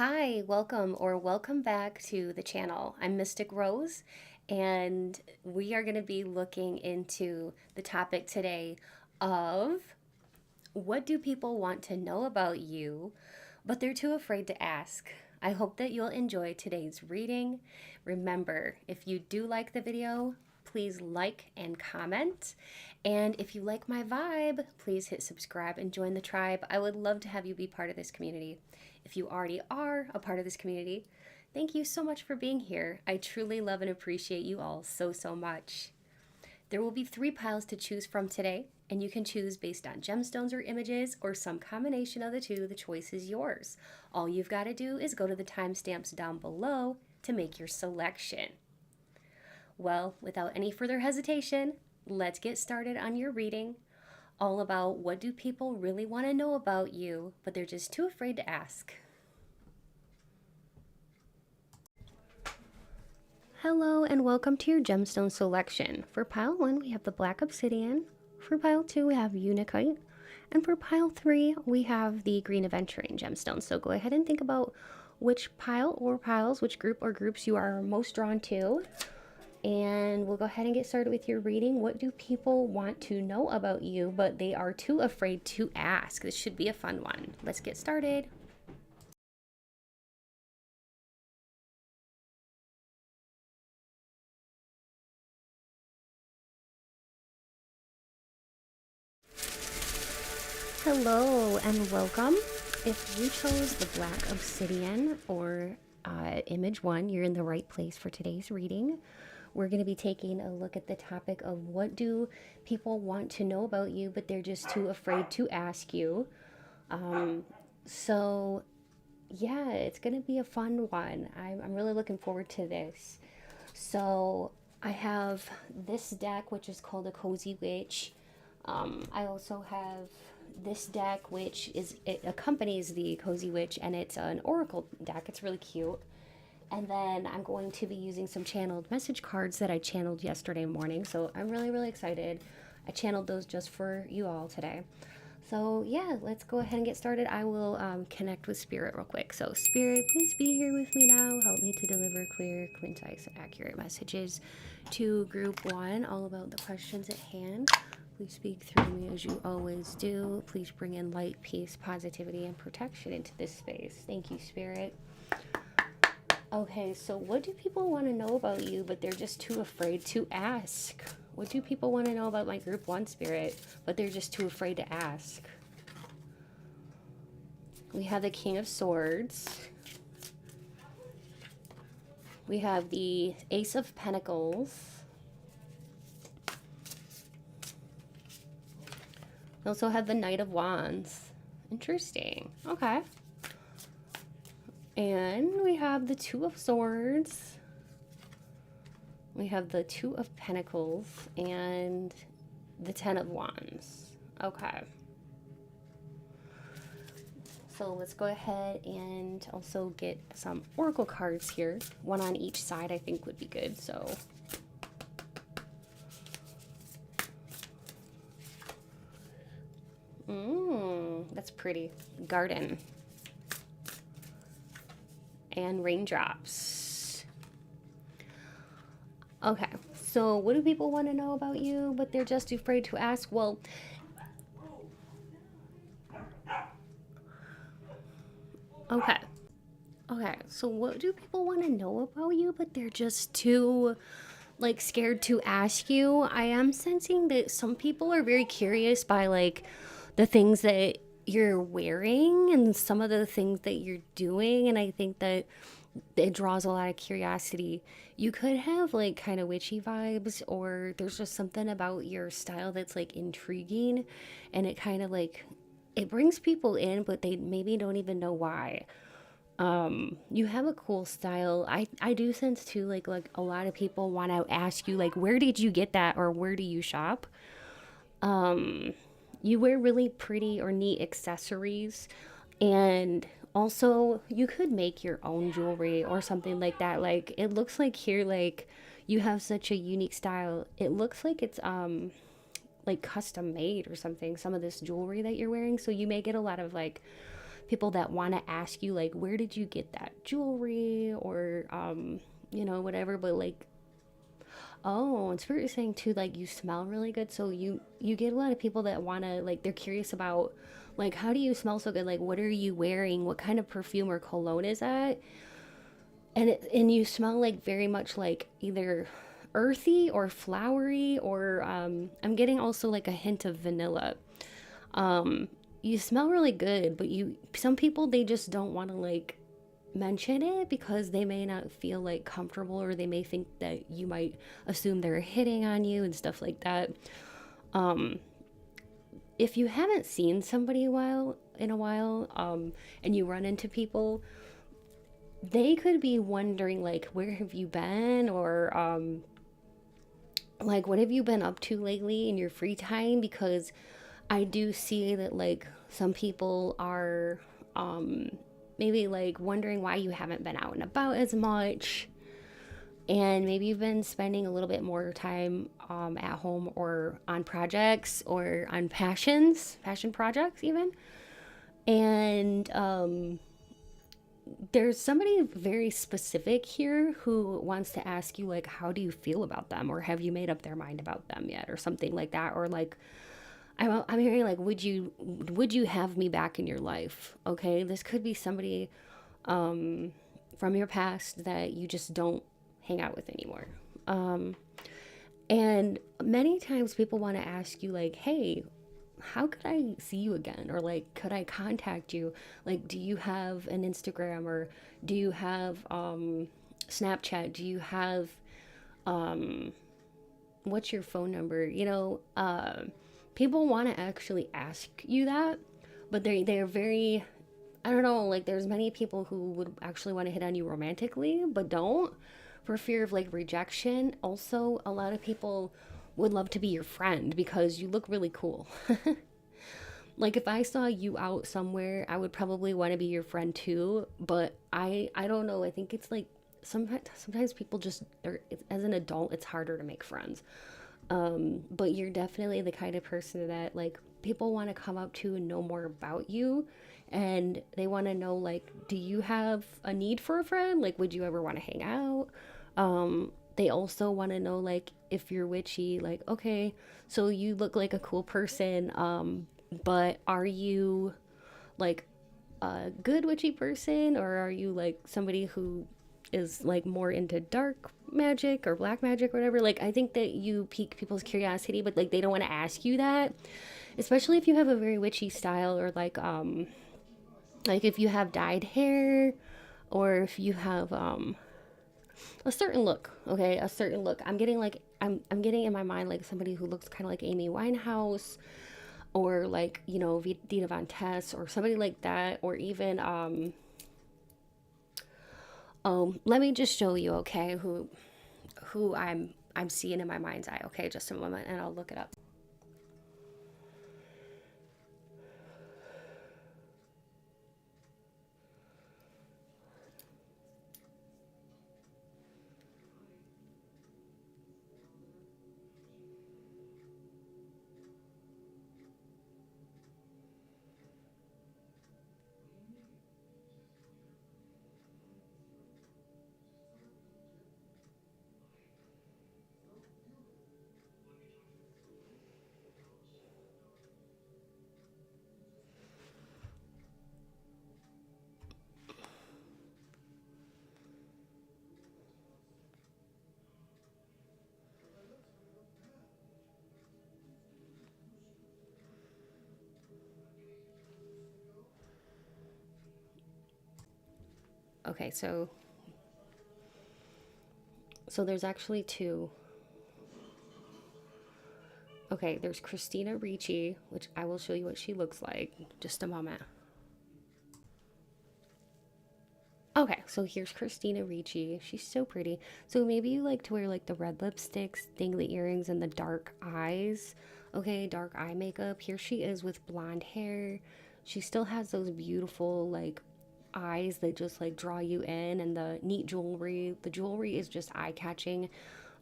Hi, welcome back to the channel. I'm Mystic Rose, and we are going to be looking into the topic today of what do people want to know about you, but they're too afraid to ask. I hope that you'll enjoy today's reading. Remember, if you do like the video, please like and comment. And if you like my vibe, please hit subscribe and join the tribe. I would love to have you be part of this community. If you already are a part of this community, thank you so much for being here. I truly love and appreciate you all so much. There will be 3 piles to choose from today, and you can choose based on gemstones or images or some combination of the two. The choice is yours. All you've got to do is go to the timestamps down below to make your selection. Well, without any further hesitation, let's get started on your reading, all about what do people really want to know about you, but they're just too afraid to ask. Hello and welcome to your gemstone selection. For pile 1, we have the black obsidian. For pile 2, we have UNAKITE. And for pile 3, we have the green aventurine gemstone. So go ahead and think about which pile or piles, which group or groups you are most drawn to. And we'll go ahead and get started with your reading. What do people want to know about you, but they are too afraid to ask? This should be a fun one. Let's get started. Hello and welcome. If you chose the black obsidian or image 1, you're in the right place for today's reading. We're going to be taking a look at the topic of what do people want to know about you, but they're just too afraid to ask you. So yeah, it's going to be a fun one. I'm really looking forward to this. So I have this deck, which is called a Cozy Witch. I also have this deck, which it accompanies the Cozy Witch, and it's an oracle deck. It's really cute. And then I'm going to be using some channeled message cards that I channeled yesterday morning. So I'm really excited. I channeled those just for you all today. So yeah, let's go ahead and get started. I will connect with Spirit real quick. So Spirit, please be here with me now. Help me to deliver clear, concise, and accurate messages to group 1, all about the questions at hand. Please speak through me as you always do. Please bring in light, peace, positivity, and protection into this space. Thank you, Spirit. Okay, so what do people want to know about you, but they're just too afraid to ask? What do people want to know about my group 1, Spirit, but they're just too afraid to ask? We have the King of Swords. We have the Ace of Pentacles. We also have the Knight of Wands. Interesting. Okay. And we have the Two of Swords. We have the Two of Pentacles and the Ten of Wands. Okay. So let's go ahead and also get some oracle cards here. One on each side I think would be good. So that's pretty. Garden. And raindrops. Okay, so what do people want to know about you, but they're just afraid to ask? Well, okay, so what do people want to know about you, but they're just too, like, scared to ask you? I am sensing that some people are very curious by, like, the things that you're wearing and some of the things that you're doing, and I think that it draws a lot of curiosity. You could have like kind of witchy vibes, or there's just something about your style that's like intriguing, and it kind of like it brings people in, but they maybe don't even know why. You have a cool style. I do sense too, like a lot of people want to ask you like, where did you get that, or where do you shop? You wear really pretty or neat accessories, and also you could make your own jewelry or something like that. Like it looks like here, like you have such a unique style. It looks like it's like custom made or something, some of this jewelry that you're wearing. So you may get a lot of like people that want to ask you like, where did you get that jewelry, or you know, whatever. But like, oh, and Spirit is saying too, like you smell really good. So you get a lot of people that want to, like, they're curious about like, how do you smell so good? Like, what are you wearing? What kind of perfume or cologne is that? And you smell like very much like either earthy or flowery, or I'm getting also like a hint of vanilla. You smell really good, but some people, they just don't want to like mention it because they may not feel like comfortable, or they may think that you might assume they're hitting on you and stuff like that. If you haven't seen somebody in a while, and you run into people, they could be wondering like, where have you been, or like, what have you been up to lately in your free time? Because I do see that like some people are maybe like wondering why you haven't been out and about as much, and maybe you've been spending a little bit more time at home, or on projects, or on passion projects even. And there's somebody very specific here who wants to ask you like, how do you feel about them, or have you made up their mind about them yet, or something like that. Or like, I'm hearing like, would you have me back in your life? Okay, this could be somebody from your past that you just don't hang out with anymore. And many times people want to ask you like, hey, how could I see you again? Or like, could I contact you? Like, do you have an Instagram, or do you have Snapchat? Do you have what's your phone number? You know, people want to actually ask you that, but they're very, I don't know, like there's many people who would actually want to hit on you romantically, but don't, for fear of like rejection. Also, a lot of people would love to be your friend because you look really cool. Like if I saw you out somewhere, I would probably want to be your friend too, but I don't know. I think it's like sometimes people just as an adult, it's harder to make friends. But you're definitely the kind of person that like people want to come up to and know more about you, and they want to know like, do you have a need for a friend? Like, would you ever want to hang out? They also want to know like, if you're witchy, like, okay, so you look like a cool person, but are you like a good witchy person, or are you like somebody who is like more into dark magic or black magic or whatever? Like, I think that you pique people's curiosity, but like they don't want to ask you that, especially if you have a very witchy style, or like if you have dyed hair, or if you have a certain look. Okay, a certain look. I'm getting like, I'm getting in my mind like somebody who looks kind of like Amy Winehouse, or like, you know, Dita Von Tess, or somebody like that, or even let me just show you, okay, who I'm seeing in my mind's eye. Okay, just a moment, and I'll look it up. Okay, so there's actually two. Okay, there's Christina Ricci, which I will show you what she looks like. Just a moment. Okay, so here's Christina Ricci. She's so pretty. So maybe you like to wear like the red lipsticks, dangly earrings, and the dark eyes. Okay, dark eye makeup. Here she is with blonde hair. She still has those beautiful like eyes that just like draw you in, and the neat jewelry. The jewelry is just eye-catching.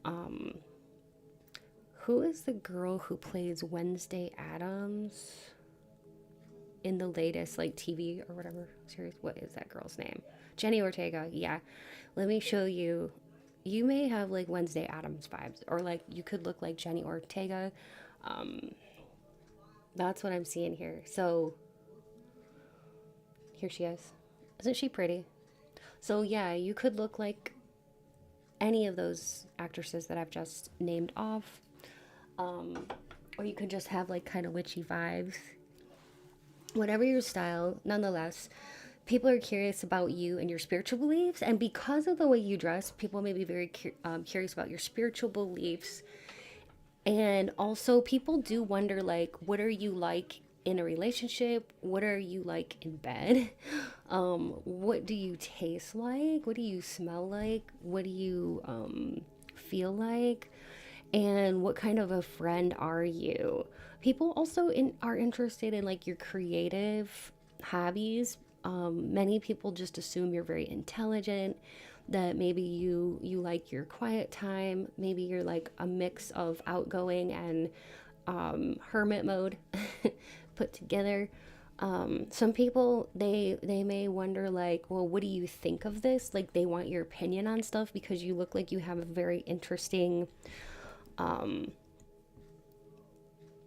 Who is the girl who plays Wednesday Addams in the latest like TV or whatever series. What is that girl's name? Jenny Ortega. Yeah. Let me show you. You may have like Wednesday Addams vibes, or like you could look like Jenny Ortega. That's what I'm seeing here. So here she is. Isn't she pretty? So yeah, you could look like any of those actresses that I've just named off. Or you could just have like kind of witchy vibes. Whatever your style, nonetheless, people are curious about you and your spiritual beliefs. And because of the way you dress, people may be very curious about your spiritual beliefs. And also, people do wonder, like, what are you like in a relationship? What are you like in bed? What do you taste like? What do you smell like? What do you feel like? And what kind of a friend are you? People also are interested in like your creative hobbies. Many people just assume you're very intelligent, that maybe you like your quiet time. Maybe you're like a mix of outgoing and hermit mode put together. Some people they may wonder like, well, what do you think of this? Like they want your opinion on stuff because you look like you have a very interesting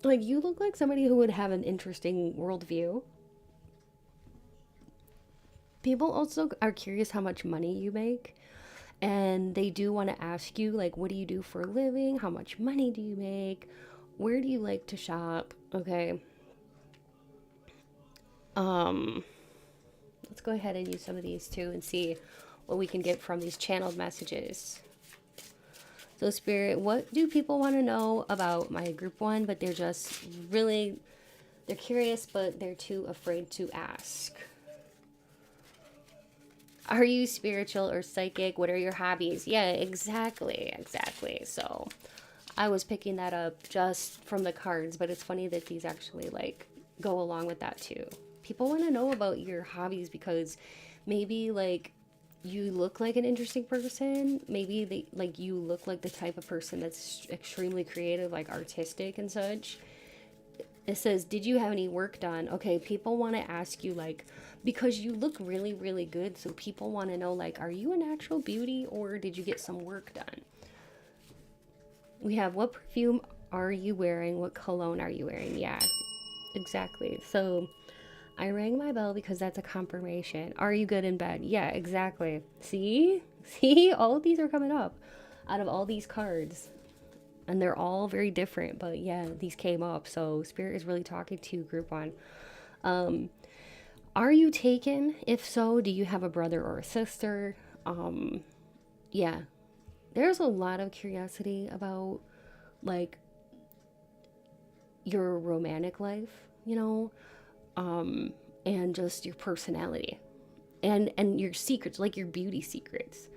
like you look like somebody who would have an interesting worldview. People also are curious how much money you make, and they do want to ask you like, what do you do for a living? How much money do you make? Where do you like to shop? Okay. Let's go ahead and use some of these too and see what we can get from these channeled messages. So Spirit, what do people want to know about my group one, but they're just really, they're curious, but they're too afraid to ask? Are you spiritual or psychic? What are your hobbies? Yeah, exactly. So I was picking that up just from the cards, but it's funny that these actually like go along with that too. People want to know about your hobbies because maybe like you look like an interesting person. Maybe they like you look like the type of person that's extremely creative, like artistic and such. It says, did you have any work done? Okay, people want to ask you like, because you look really, really good. So people want to know like, are you a natural beauty or did you get some work done? We have, what perfume are you wearing? What cologne are you wearing? Yeah, exactly. So I rang my bell because that's a confirmation. Are you good in bed? Yeah, exactly. See, all of these are coming up out of all these cards. And they're all very different, but yeah, these came up. So Spirit is really talking to group one. Are you taken? If so, do you have a brother or a sister? Yeah, there's a lot of curiosity about like your romantic life, you know, and just your personality and your secrets, like your beauty secrets.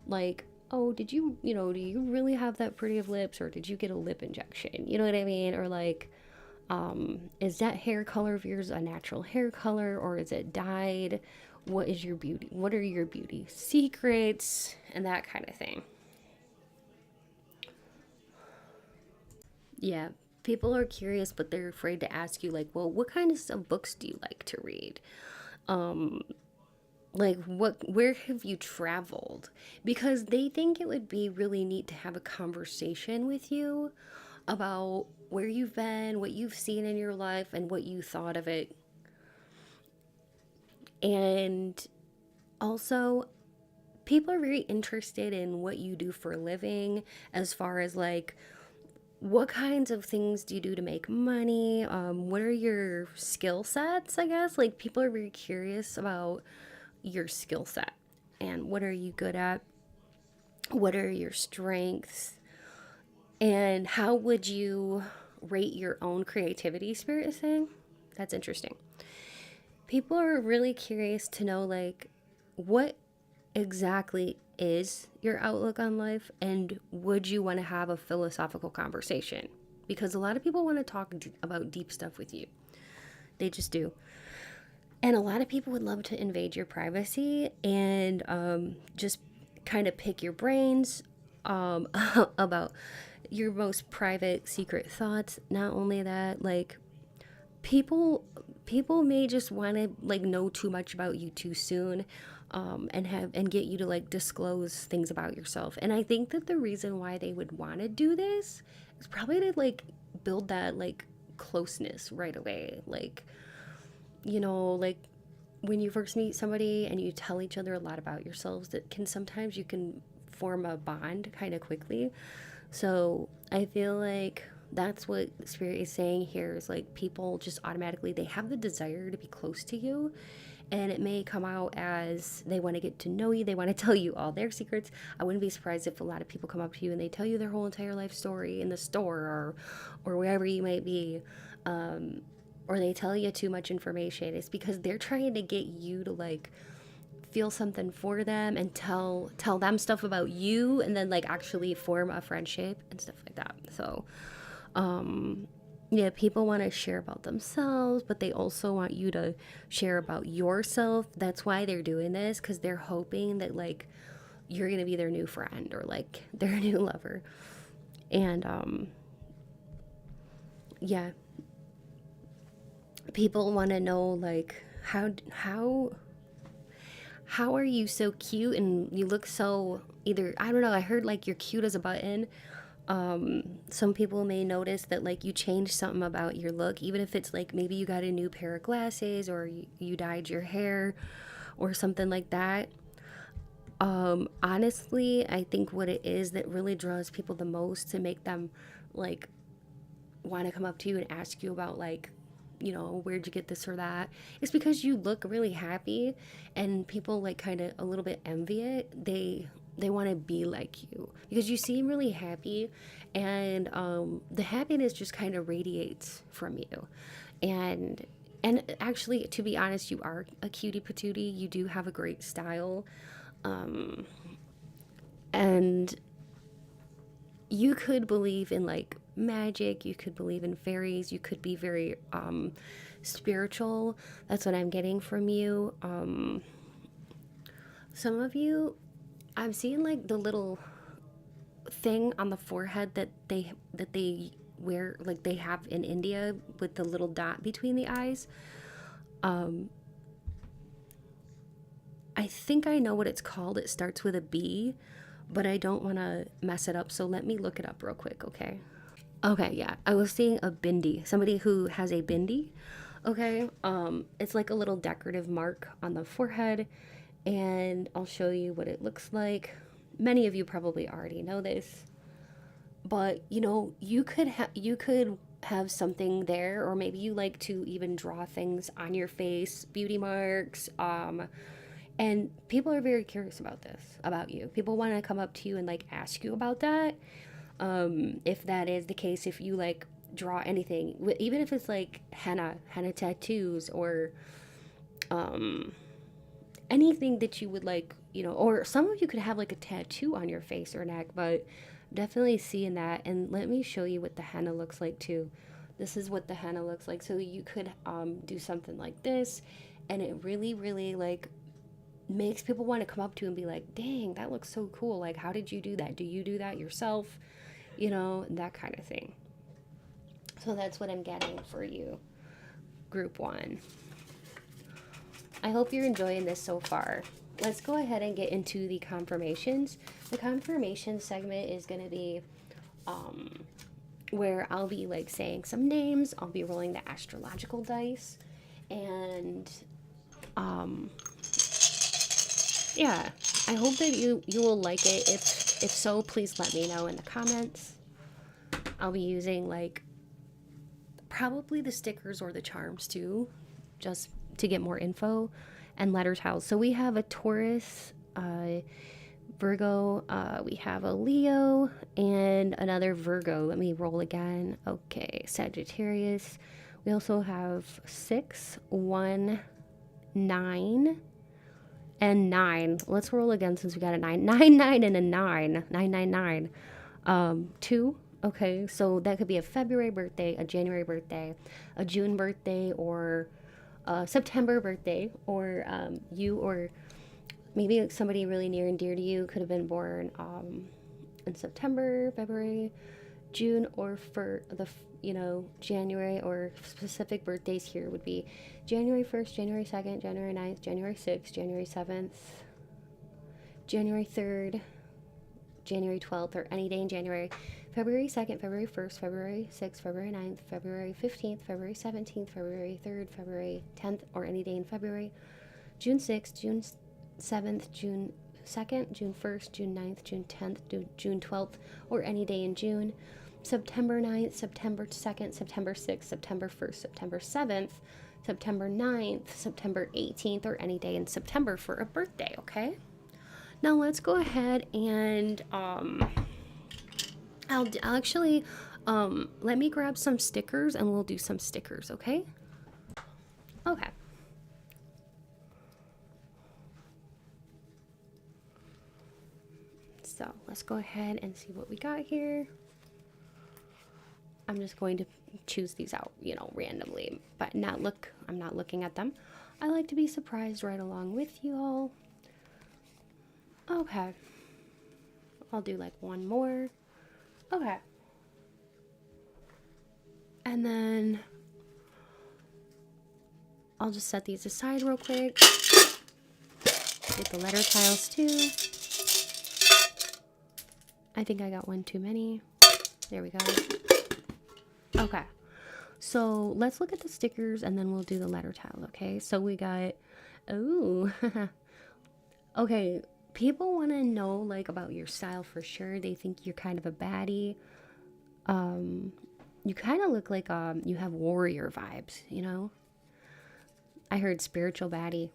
Like, oh, did you, do you really have that pretty of lips, or did you get a lip injection? You know what I mean? Or like, is that hair color of yours a natural hair color, or is it dyed? What is your beauty? What are your beauty secrets? And that kind of thing. Yeah, people are curious, but they're afraid to ask you, like, well, what kinds of books do you like to read? Like, where have you traveled? Because they think it would be really neat to have a conversation with you about where you've been, what you've seen in your life, and what you thought of it. And also, people are very interested in what you do for a living, as far as like, what kinds of things do you do to make money? What are your skill sets, I guess? Like, people are very curious about your skill set and what are you good at? What are your strengths? And how would you rate your own creativity, Spirit is saying? That's interesting. People are really curious to know, like, what exactly is your outlook on life, and would you want to have a philosophical conversation? Because a lot of people want to talk about deep stuff with you. They just do. And a lot of people would love to invade your privacy and just kind of pick your brains about your most private, secret thoughts. Not only that, like, people may just want to like know too much about you too soon, and get you to like disclose things about yourself. And I think that the reason why they would want to do this is probably to like build that like closeness right away. Like, like when you first meet somebody and you tell each other a lot about yourselves, that can sometimes you can form a bond kind of quickly. So I feel like that's what Spirit is saying here, is like people just automatically, they have the desire to be close to you. And it may come out as they want to get to know you. They want to tell you all their secrets. I wouldn't be surprised if a lot of people come up to you and they tell you their whole entire life story in the store, or wherever you might be. Or they tell you too much information. It's because they're trying to get you to like feel something for them and tell them stuff about you, and then like actually form a friendship and stuff like that. So yeah, people want to share about themselves, but they also want you to share about yourself. That's why they're doing this, because they're hoping that like you're gonna be their new friend or like their new lover. And yeah, people want to know like how are you so cute and you look so, either, I don't know, I heard like you're cute as a button. Some people may notice that like you changed something about your look, even if it's like maybe you got a new pair of glasses, or you dyed your hair or something like that. Honestly, I think what it is that really draws people the most to make them like want to come up to you and ask you about like, where'd you get this or that, it's because you look really happy, and people like kind of a little bit envy it. They want to be like you because you seem really happy, and the happiness just kind of radiates from you. And actually, to be honest, you are a cutie patootie. You do have a great style. And you could believe in like magic, you could believe in fairies, you could be very spiritual. That's what I'm getting from you. Some of you, I'm seeing like the little thing on the forehead that they wear, like they have in India, with the little dot between the eyes. I think I know what it's called. It starts with a B, but I don't want to mess it up, so let me look it up real quick, okay? Okay, yeah. I was seeing a bindi. Somebody who has a bindi. Okay. It's like a little decorative mark on the forehead, and I'll show you what it looks like. Many of you probably already know this, but you could have something there, or maybe you like to even draw things on your face, beauty marks. And people are very curious about this, about you. People want to come up to you and like ask you about that. If that is the case, if you like draw anything, even if it's like henna tattoos, or anything that you would like, or some of you could have like a tattoo on your face or neck, but definitely seeing that. And let me show you what the henna looks like too. This is what the henna looks like. So you could do something like this, and it really, really like makes people want to come up to you and be like, dang, that looks so cool. Like, how did you do that? Do you do that yourself? That kind of thing. So that's what I'm getting for you, group one. I hope you're enjoying this so far. Let's go ahead and get into the confirmations. The confirmation segment is going to be where I'll be like saying some names. I'll be rolling the astrological dice, and yeah, I hope that you will like it. If so, please let me know in the comments. I'll be using like probably the stickers or the charms too, just to get more info, and letter tiles. So we have a Taurus, Virgo, we have a Leo, and another Virgo. Let me roll again. Okay, Sagittarius. We also have 6, 1, 9, and 9. Let's roll again since we got a 9. 9, 9, and a 9. 9, 9, 9. 2. Okay, so that could be a February birthday, a January birthday, a June birthday, or a September birthday, or you, or maybe somebody really near and dear to you could have been born in September, February, June, or for the, January, or specific birthdays here would be January 1st, January 2nd, January 9th, January 6th, January 7th, January 3rd, January 12th, or any day in January, February 2nd, February 1st, February 6th, February 9th, February 15th, February 17th, February 3rd, February 10th, or any day in February, June 6th, June 7th, June 2nd, June 1st, June 9th, June 10th, June 12th, or any day in June, September 9th, September 2nd, September 6th, September 1st, September 7th, September 9th, September 18th, or any day in September for a birthday, okay? Now let's go ahead and I'll actually let me grab some stickers and we'll do some stickers, okay? Okay. So let's go ahead and see what we got here. I'm just going to choose these out, randomly, but I'm not looking at them. I like to be surprised right along with you all. Okay. I'll do like one more. Okay. And then I'll just set these aside real quick. Get the letter tiles too. I think I got one too many. There we go. Okay. So let's look at the stickers and then we'll do the letter tile, okay? So we got, ooh. Okay. People want to know, like, about your style for sure. They think you're kind of a baddie. You kind of look like, you have warrior vibes, I heard spiritual baddie.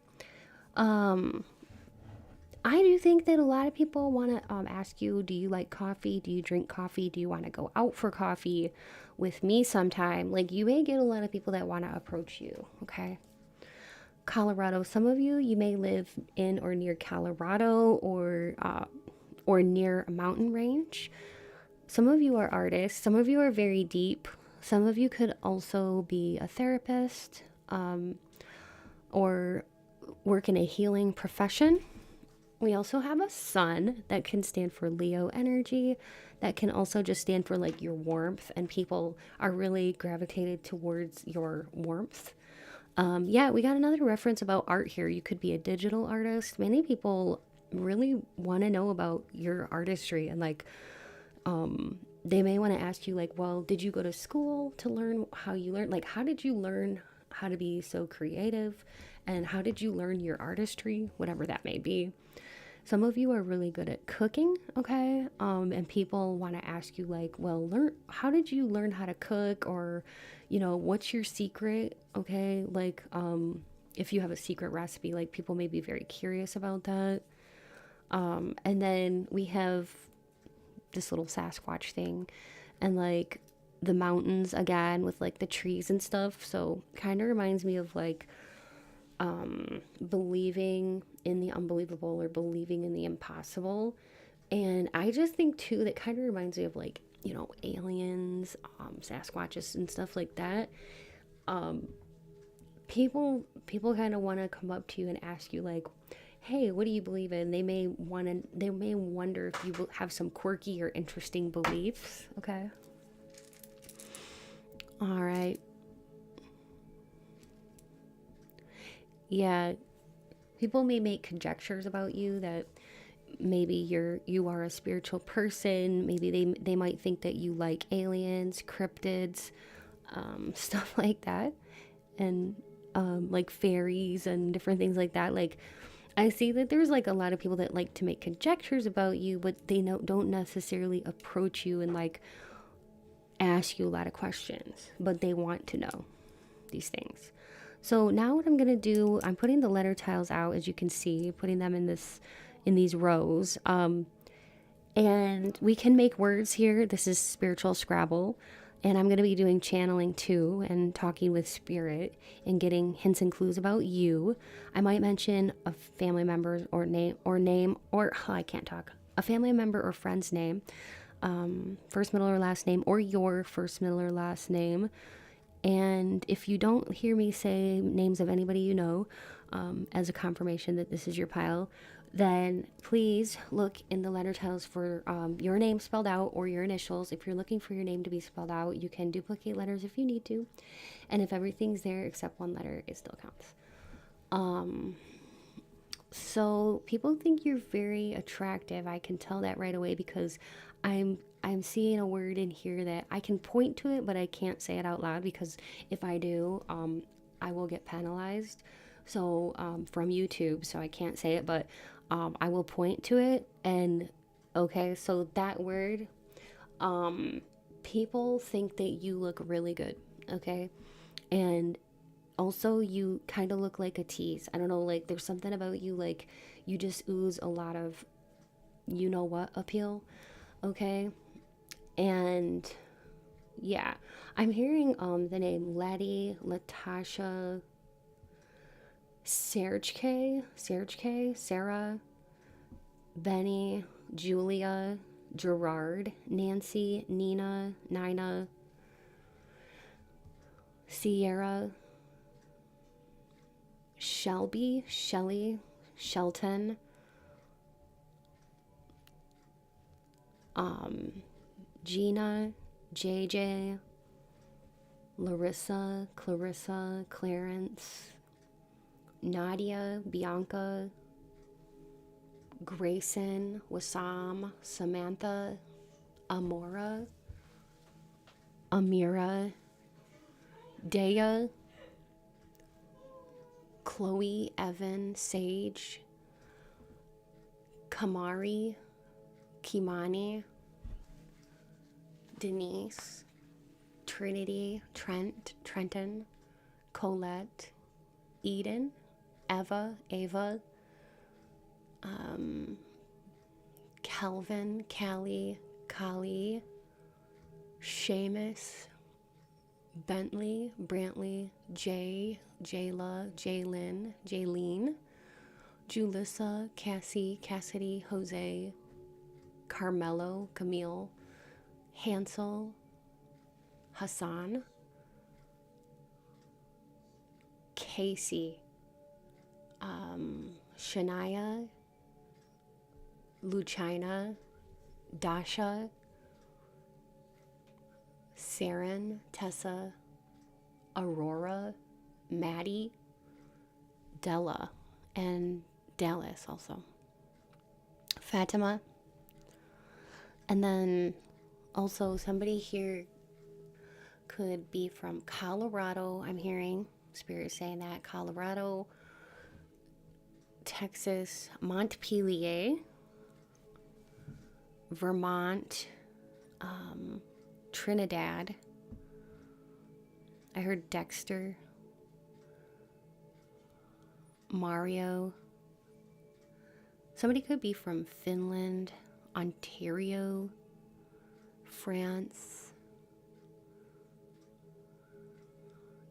I do think that a lot of people want to ask you, do you like coffee? Do you drink coffee? Do you want to go out for coffee with me sometime? Like, you may get a lot of people that want to approach you, okay? Colorado, some of you may live in or near Colorado or near a mountain range. Some of you are artists. Some of you are very deep. Some of you could also be a therapist or work in a healing profession. We also have a sun that can stand for Leo energy. That can also just stand for like your warmth, and people are really gravitated towards your warmth. Yeah, we got another reference about art here. You could be a digital artist. Many people really want to know about your artistry, and like, they may want to ask you like, well, did you go to school to learn how you learned? Like, how did you learn how to be so creative? And how did you learn your artistry? Whatever that may be. Some of you are really good at cooking, okay? And people want to ask you like, well, how did you learn how to cook? Or, what's your secret, okay? Like, if you have a secret recipe, like, people may be very curious about that. And then we have this little Sasquatch thing, and like the mountains again with like the trees and stuff. So kind of reminds me of like, believing in the unbelievable or believing in the impossible. And I just think too that kind of reminds me of like, aliens, Sasquatches and stuff like that. People kind of want to come up to you and ask you like, hey, what do you believe in? They may wonder if you have some quirky or interesting beliefs, okay? All right. Yeah, people may make conjectures about you that maybe you are a spiritual person. Maybe they might think that you like aliens, cryptids, stuff like that, and like fairies and different things like that. Like, I see that there's like a lot of people that like to make conjectures about you, but they don't necessarily approach you and like ask you a lot of questions, but they want to know these things. So now what I'm going to do, I'm putting the letter tiles out, as you can see, putting them in these rows. And we can make words here. This is spiritual Scrabble. And I'm going to be doing channeling too, and talking with spirit and getting hints and clues about you. I might mention a family member or I can't talk. A family member or friend's name, first, middle, or last name, or your first, middle, or last name. And if you don't hear me say names of anybody as a confirmation that this is your pile, then please look in the letter tiles for your name spelled out or your initials. If you're looking for your name to be spelled out, you can duplicate letters if you need to. And if everything's there except one letter, it still counts. So people think you're very attractive. I can tell that right away because I'm seeing a word in here that I can point to it, but I can't say it out loud because if I do, I will get penalized. So from YouTube, so I can't say it, but I will point to it. And okay, so that word, people think that you look really good. Okay, and also you kind of look like a tease. I don't know, like there's something about you, like you just ooze a lot of you know what appeal. Okay, and yeah, I'm hearing the name Letty, Latasha, Serge, Sarah, Benny, Julia, Gerard, Nancy, Nina, Nina, Sierra, Shelby, Shelly, Shelton, Gina, JJ, Larissa, Clarissa, Clarence, Nadia, Bianca, Grayson, Wassam, Samantha, Amora, Amira, Dea, Chloe, Evan, Sage, Kamari, Kimani, Denise, Trinity, Trenton, Colette, Eden, Ava, Calvin, Callie, Kali, Seamus, Bentley, Brantley, Jayla, Jaylene, Julissa, Cassie, Cassidy, Jose, Carmelo, Camille, Hansel, Hassan, Casey, Shania, Lucina, Dasha, Saren, Tessa, Aurora, Maddie, Della, and Dallas also. Fatima. And then also somebody here could be from Colorado. I'm hearing Spirit saying that. Colorado, Texas, Montpelier, Vermont, Trinidad. I heard Dexter, Mario. Somebody could be from Finland, Ontario, France.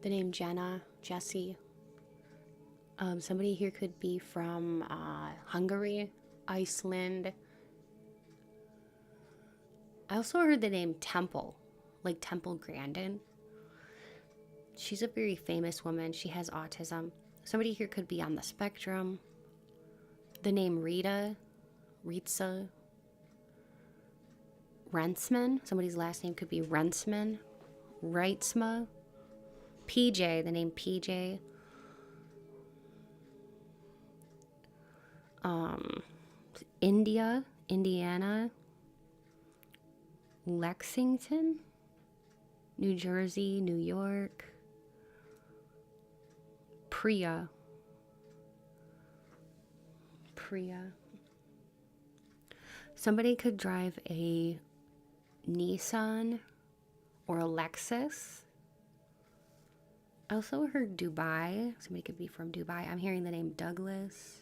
The name Jenna, Jessie. Somebody here could be from Hungary, Iceland. I also heard the name Temple, like Temple Grandin. She's a very famous woman. She has autism. Somebody here could be on the spectrum. The name Rita, Ritza, Rensman. Somebody's last name could be Rensman, Reitzma, PJ, the name PJ. Indiana, Lexington, New Jersey, New York, Priya. Somebody could drive a Nissan or a Lexus. I also heard Dubai. Somebody could be from Dubai. I'm hearing the name Douglas.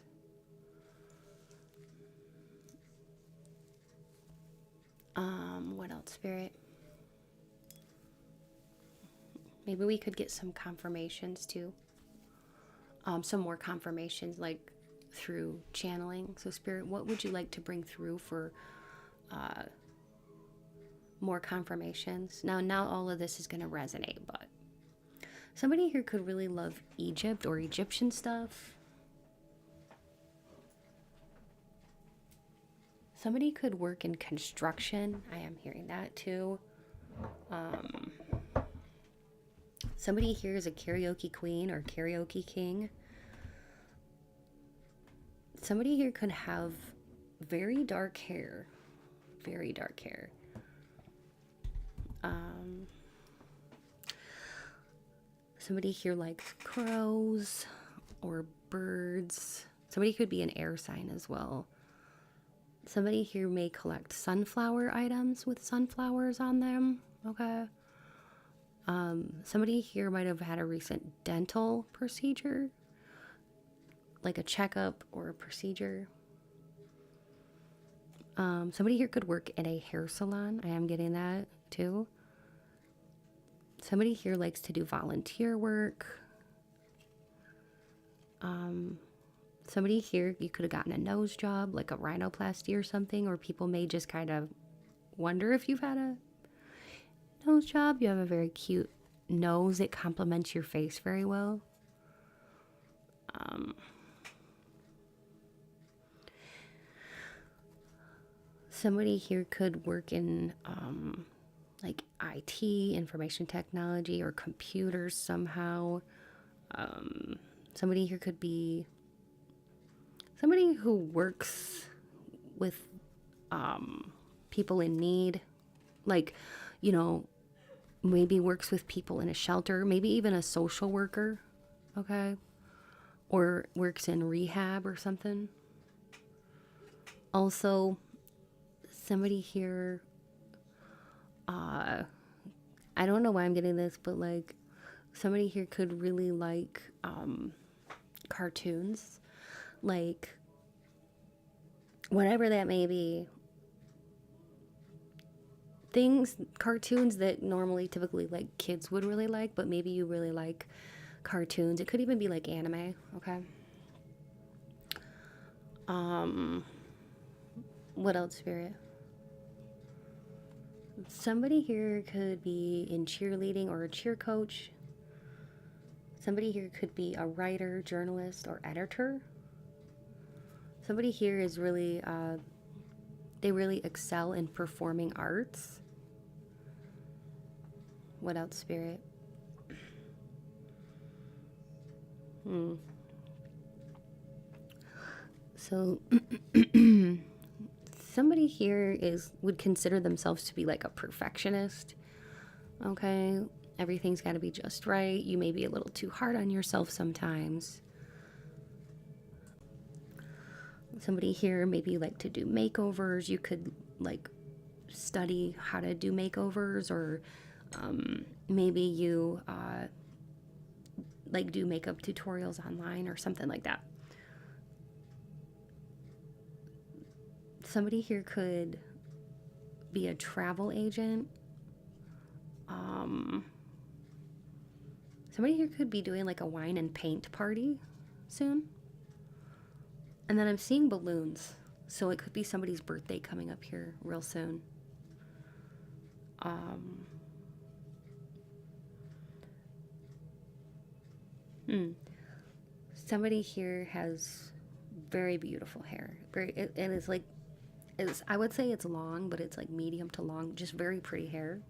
What else, Spirit? Maybe we could get some confirmations too. Some more confirmations, like through channeling. So, Spirit, what would you like to bring through for more confirmations? Now, not all of this is going to resonate, but somebody here could really love Egypt or Egyptian stuff. Somebody could work in construction. I am hearing that too. Somebody here is a karaoke queen or karaoke king. Somebody here could have very dark hair. Very dark hair. Somebody here likes crows or birds. Somebody could be an air sign as well. Somebody here may collect sunflower items with sunflowers on them. Okay. Somebody here might have had a recent dental procedure, like a checkup or a procedure. Somebody here could work at a hair salon. I am getting that too. Somebody here likes to do volunteer work. Somebody here, you could have gotten a nose job, like a rhinoplasty or something, or people may just kind of wonder if you've had a nose job. You have a very cute nose. It complements your face very well. Somebody here could work in like IT, information technology, or computers somehow. Somebody here could be somebody who works with people in need, like, you know, maybe works with people in a shelter, maybe even a social worker, okay, or works in rehab or something. Also, somebody here, I don't know why I'm getting this, but like somebody here could really like cartoons, like whatever that may be. Things, cartoons that normally typically like kids would really like, but maybe you really like cartoons. It could even be like anime, okay? What else, Spirit? Somebody here could be in cheerleading or a cheer coach. Somebody here could be a writer, journalist, or editor. Somebody here is really, they really excel in performing arts. What else, Spirit? So, somebody here would consider themselves to be like a perfectionist. Okay, everything's got to be just right. You may be a little too hard on yourself sometimes. Somebody here maybe like to do makeovers. You could like study how to do makeovers, or maybe you like do makeup tutorials online or something like that. Somebody here could be a travel agent. Somebody here could be doing like a wine and paint party soon. And then I'm seeing balloons, so it could be somebody's birthday coming up here real soon. Somebody here has very beautiful hair. And it's like, I would say it's long, but it's like medium to long, just very pretty hair.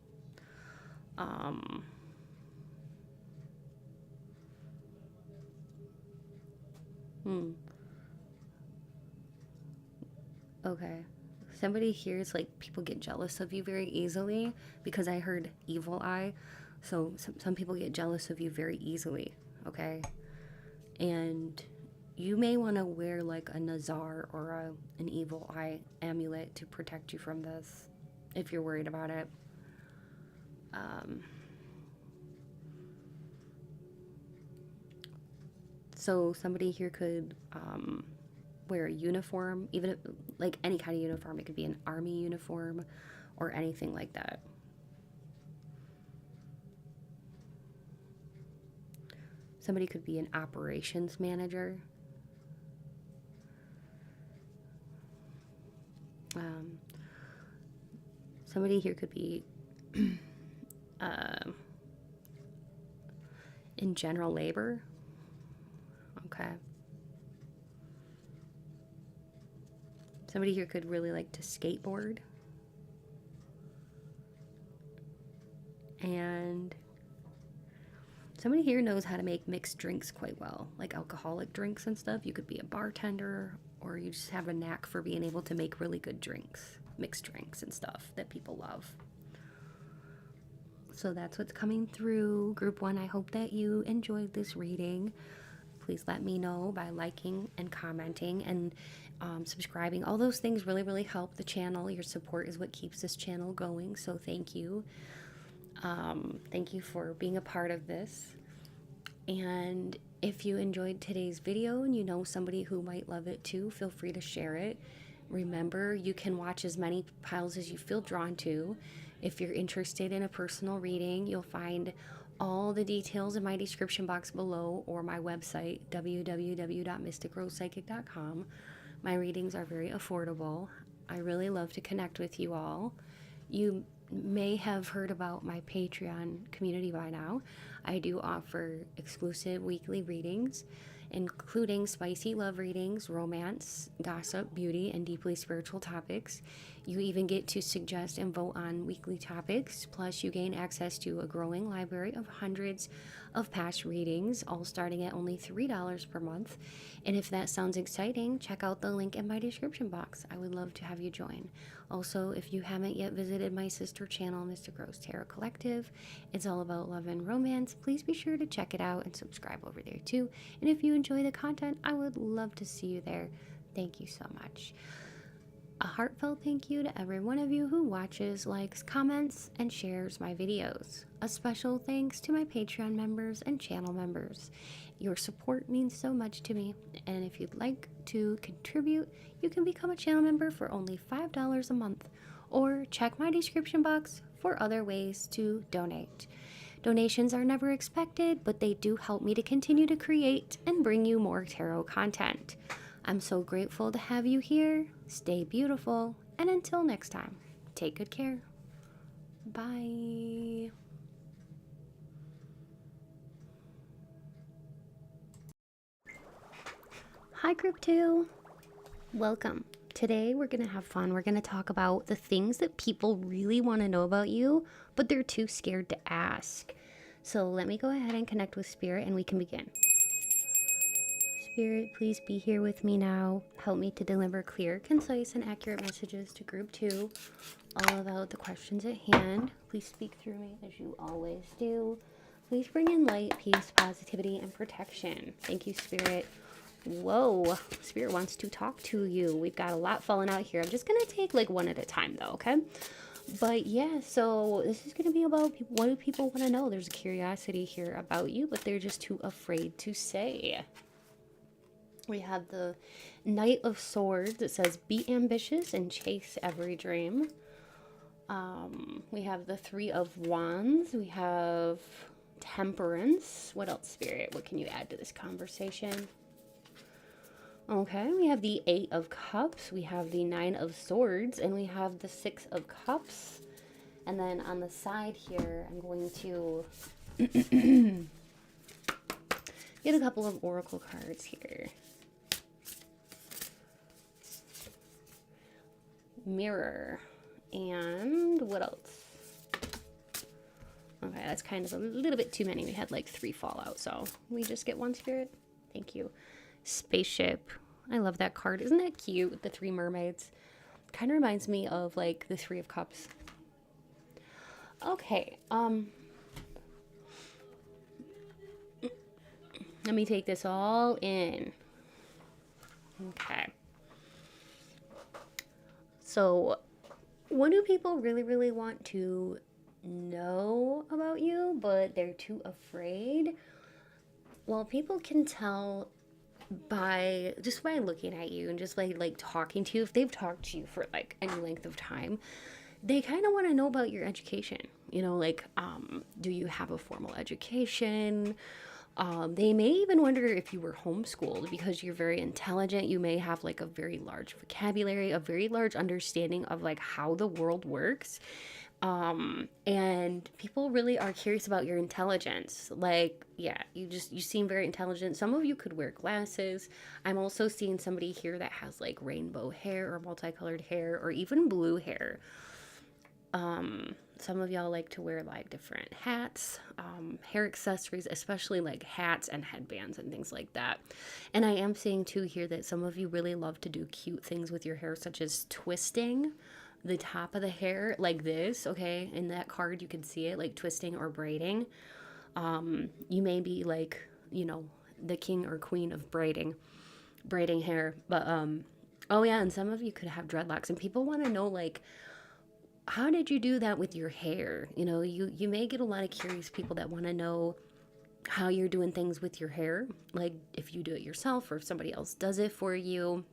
Okay. Somebody here is like, people get jealous of you very easily, because I heard evil eye. So some people get jealous of you very easily, okay? And you may want to wear like a nazar or an evil eye amulet to protect you from this, if you're worried about it. So somebody here could wear a uniform, even if, like any kind of uniform. It could be an army uniform or anything like that. Somebody could be an operations manager. Somebody here could be in general labor. Okay. Somebody here could really like to skateboard. And somebody here knows how to make mixed drinks quite well, like alcoholic drinks and stuff. You could be a bartender, or you just have a knack for being able to make really good drinks, mixed drinks and stuff that people love. So that's what's coming through. Group 1, I hope that you enjoyed this reading. Please let me know by liking and commenting and subscribing. All those things really, really help the channel. Your support is what keeps this channel going, so thank you. Thank you for being a part of this. And if you enjoyed today's video and you know somebody who might love it too, feel free to share it. Remember, you can watch as many piles as you feel drawn to. If you're interested in a personal reading, you'll find all the details in my description box below, or my website, www.mysticrosepsychic.com. My readings are very affordable. I really love to connect with you all. You may have heard about my Patreon community by now. I do offer exclusive weekly readings, including spicy love readings, romance, gossip, beauty, and deeply spiritual topics. You even get to suggest and vote on weekly topics, plus you gain access to a growing library of hundreds of past readings, all starting at only $3 per month. And if that sounds exciting, check out the link in my description box. I would love to have you join. Also, if you haven't yet visited my sister channel, Mystic Rose Tarot Collective, it's all about love and romance. Please be sure to check it out and subscribe over there too. And if you enjoy the content, I would love to see you there. Thank you so much. A heartfelt thank you to every one of you who watches, likes, comments, and shares my videos. A special thanks to my Patreon members and channel members. Your support means so much to me, and if you'd like to contribute, you can become a channel member for only $5 a month, or check my description box for other ways to donate. Donations are never expected, but they do help me to continue to create and bring you more tarot content. I'm so grateful to have you here. Stay beautiful, and until next time, take good care. Bye. Hi, Group 2. Welcome. Today we're going to have fun. We're going to talk about the things that people really want to know about you, but they're too scared to ask. So let me go ahead and connect with Spirit, and we can begin. Spirit, please be here with me now. Help me to deliver clear, concise, and accurate messages to Group 2, all about the questions at hand. Please speak through me as you always do. Please bring in light, peace, positivity, and protection. Thank you, Spirit. Whoa, Spirit wants to talk to you. We've got a lot falling out here. I'm just going to take like one at a time though, okay? But yeah, so this is going to be about what do people want to know. There's a curiosity here about you, but they're just too afraid to say. We have the Knight of Swords. It says, be ambitious and chase every dream. We have the Three of Wands. We have Temperance. What else, Spirit? What can you add to this conversation? Okay, we have the Eight of Cups. We have the Nine of Swords. And we have the Six of Cups. And then on the side here, I'm going to get a couple of oracle cards here. Mirror. And what else? Okay, that's kind of a little bit too many. We had like 3 fallout, so we just get one, Spirit. Thank you. Spaceship. I love that card. Isn't that cute with the 3 mermaids? Kind of reminds me of like the 3 of Cups. Okay, let me take this all in. Okay. So, what do people really, really want to know about you, but they're too afraid? Well, people can tell by looking at you and just by like talking to you. If they've talked to you for like any length of time, they kind of want to know about your education. You know, like, do you have a formal education? They may even wonder if you were homeschooled, because you're very intelligent. You may have like a very large vocabulary, a very large understanding of like how the world works. And people really are curious about your intelligence. Like, yeah, you seem very intelligent. Some of you could wear glasses. I'm also seeing somebody here that has like rainbow hair or multicolored hair or even blue hair. Some of y'all like to wear like different hats, hair accessories, especially like hats and headbands and things like that. And I am seeing too here that some of you really love to do cute things with your hair, such as twisting the top of the hair like this. Okay, in that card you can see it, like twisting or braiding. You may be like, you know, the king or queen of braiding hair. But oh yeah, and some of you could have dreadlocks, and people want to know like, how did you do that with your hair? You know, you may get a lot of curious people that want to know how you're doing things with your hair, like if you do it yourself or if somebody else does it for you.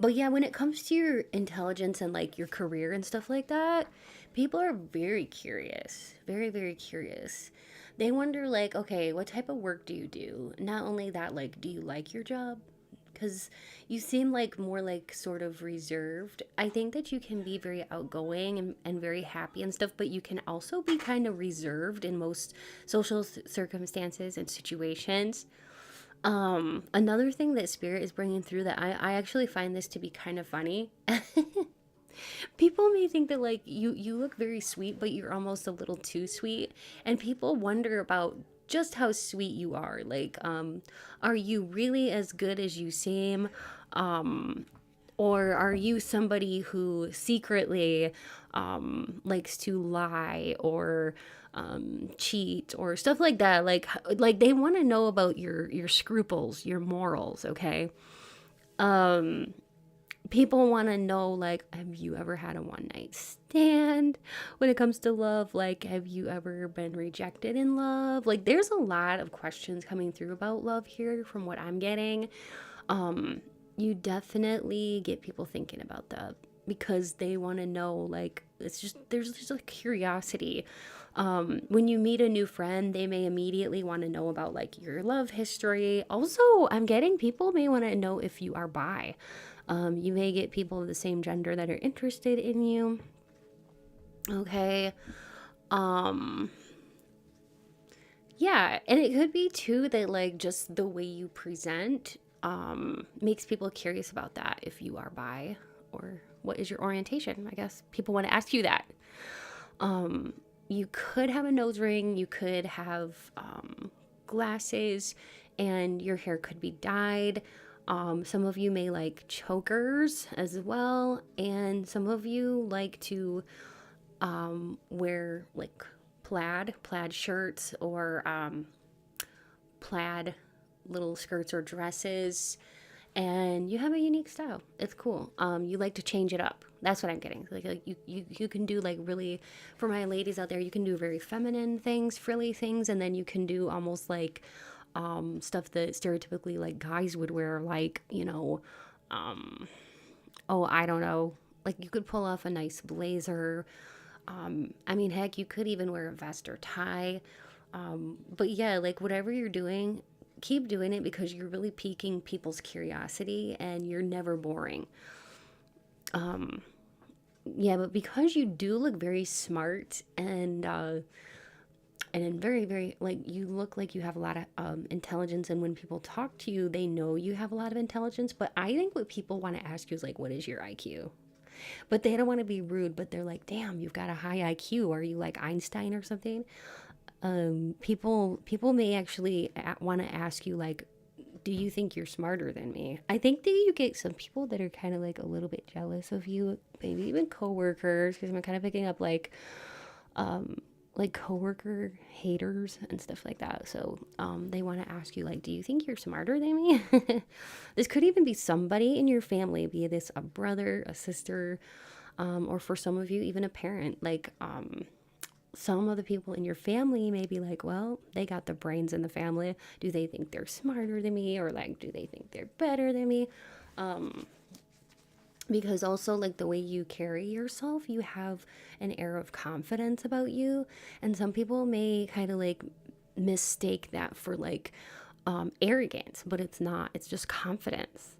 But yeah, when it comes to your intelligence and like your career and stuff like that, people are very curious, very, very curious. They wonder, like, okay, what type of work do you do? Not only that, like, do you like your job? Because you seem like more like sort of reserved. I think that you can be very outgoing and very happy and stuff, but you can also be kind of reserved in most social circumstances and situations. Another thing that Spirit is bringing through that I actually find this to be kind of funny. People may think that like you look very sweet, but you're almost a little too sweet, and people wonder about just how sweet you are. Like, are you really as good as you seem? Or are you somebody who secretly likes to lie or cheat or stuff like that? Like they want to know about your scruples, your morals. Okay. People want to know, like, have you ever had a one night stand when it comes to love? Like, have you ever been rejected in love? Like, there's a lot of questions coming through about love here from what I'm getting. You definitely get people thinking about that because they want to know, like, it's just, there's just a curiosity. When you meet a new friend, they may immediately want to know about like your love history. Also, I'm getting people may want to know if you are bi. You may get people of the same gender that are interested in you. Okay. Yeah, and it could be too that like just the way you present makes people curious about that, if you are bi or what is your orientation. I guess people want to ask you that. You could have a nose ring, you could have glasses, and your hair could be dyed. Some of you may like chokers as well, and some of you like to wear like plaid shirts or plaid little skirts or dresses, and you have a unique style. It's cool. You like to change it up. That's what I'm getting. Like you can do like really, for my ladies out there, you can do very feminine things, frilly things, and then you can do almost like stuff that stereotypically like guys would wear, like, you know, oh, I don't know, like you could pull off a nice blazer. I mean, heck, you could even wear a vest or tie. But yeah, like whatever you're doing, keep doing it because you're really piquing people's curiosity and you're never boring. Yeah, but because you do look very smart and very, very, like, you look like you have a lot of intelligence, and when people talk to you, they know you have a lot of intelligence. But I think what people want to ask you is like, what is your IQ? But they don't want to be rude, but they're like, damn, you've got a high IQ. Are you like Einstein or something? People may actually want to ask you like, do you think you're smarter than me? I think that you get some people that are kind of like a little bit jealous of you, maybe even coworkers, because I'm kind of picking up like coworker haters and stuff like that. So they want to ask you like, do you think you're smarter than me? This could even be somebody in your family, be this a brother, a sister, or for some of you even a parent. Like some of the people in your family may be like, well, they got the brains in the family. Do they think they're smarter than me, or like, do they think they're better than me? Because also like the way you carry yourself, you have an air of confidence about you, and some people may kind of like mistake that for like arrogance, but it's not. It's just confidence.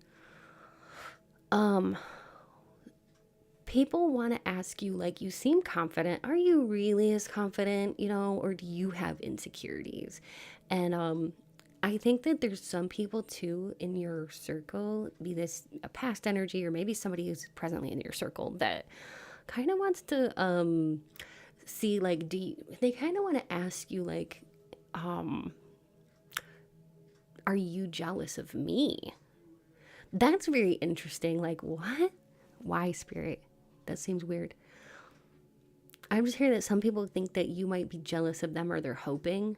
people want to ask you, like, you seem confident. Are you really as confident, or do you have insecurities? And I think that there's some people too in your circle, be this a past energy or maybe somebody who's presently in your circle, that kind of wants to see, like, they kind of want to ask you, like, are you jealous of me? That's very interesting. Like, what? Why, Spirit? That seems weird. I'm just hearing that some people think that you might be jealous of them, or they're hoping.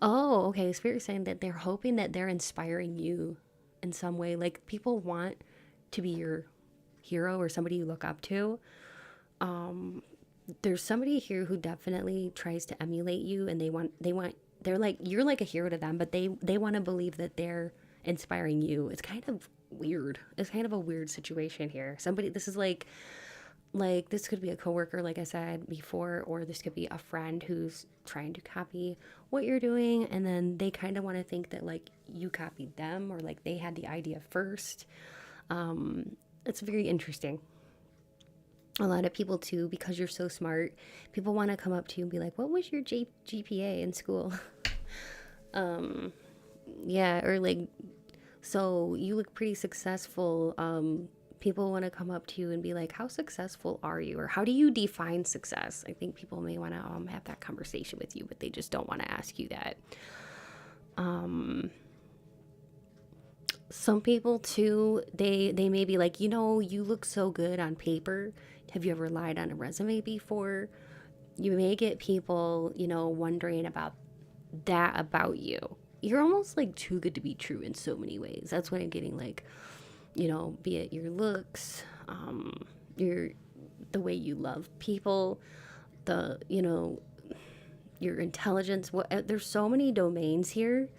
Oh, okay. Spirit's saying that they're hoping that they're inspiring you in some way. Like, people want to be your hero or somebody you look up to. There's somebody here who definitely tries to emulate you, and they're like, you're like a hero to them, but they want to believe that they're inspiring you. It's kind of weird. It's kind of a weird situation here. This is like this could be a coworker, like I said before, or this could be a friend who's trying to copy what you're doing, and then they kind of want to think that, like, you copied them, or like they had the idea first. It's very interesting. A lot of people too, because you're so smart, people want to come up to you and be like, what was your GPA in school? Yeah, or like, so you look pretty successful. People want to come up to you and be like, how successful are you? Or how do you define success? I think people may want to have that conversation with you, but they just don't want to ask you that. Some people too, they may be like, you look so good on paper. Have you ever lied on a resume before? You may get people, wondering about that about you. You're almost like too good to be true in so many ways. That's what I'm getting, like, be it your looks, the way you love people, your intelligence. There's so many domains here.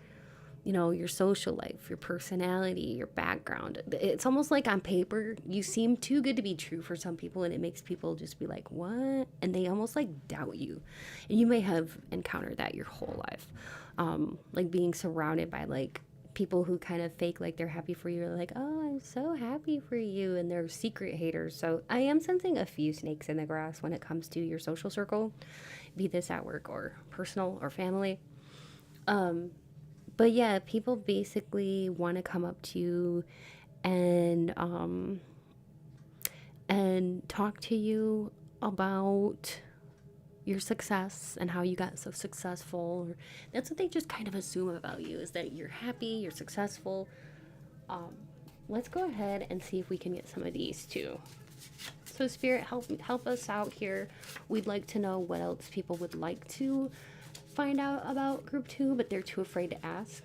Your social life, your personality, your background. It's almost like on paper, you seem too good to be true for some people, and it makes people just be like, what? And they almost like doubt you. And you may have encountered that your whole life. Like being surrounded by like people who kind of fake like they're happy for you. They're like, oh, I'm so happy for you. And they're secret haters. So I am sensing a few snakes in the grass when it comes to your social circle, be this at work or personal or family. But yeah, people basically want to come up to you and talk to you about your success and how you got so successful. That's what they just kind of assume about you, is that you're happy, you're successful. Let's go ahead and see if we can get some of these too. So Spirit, help us out here. We'd like to know what else people would like to find out about group 2, but they're too afraid to ask.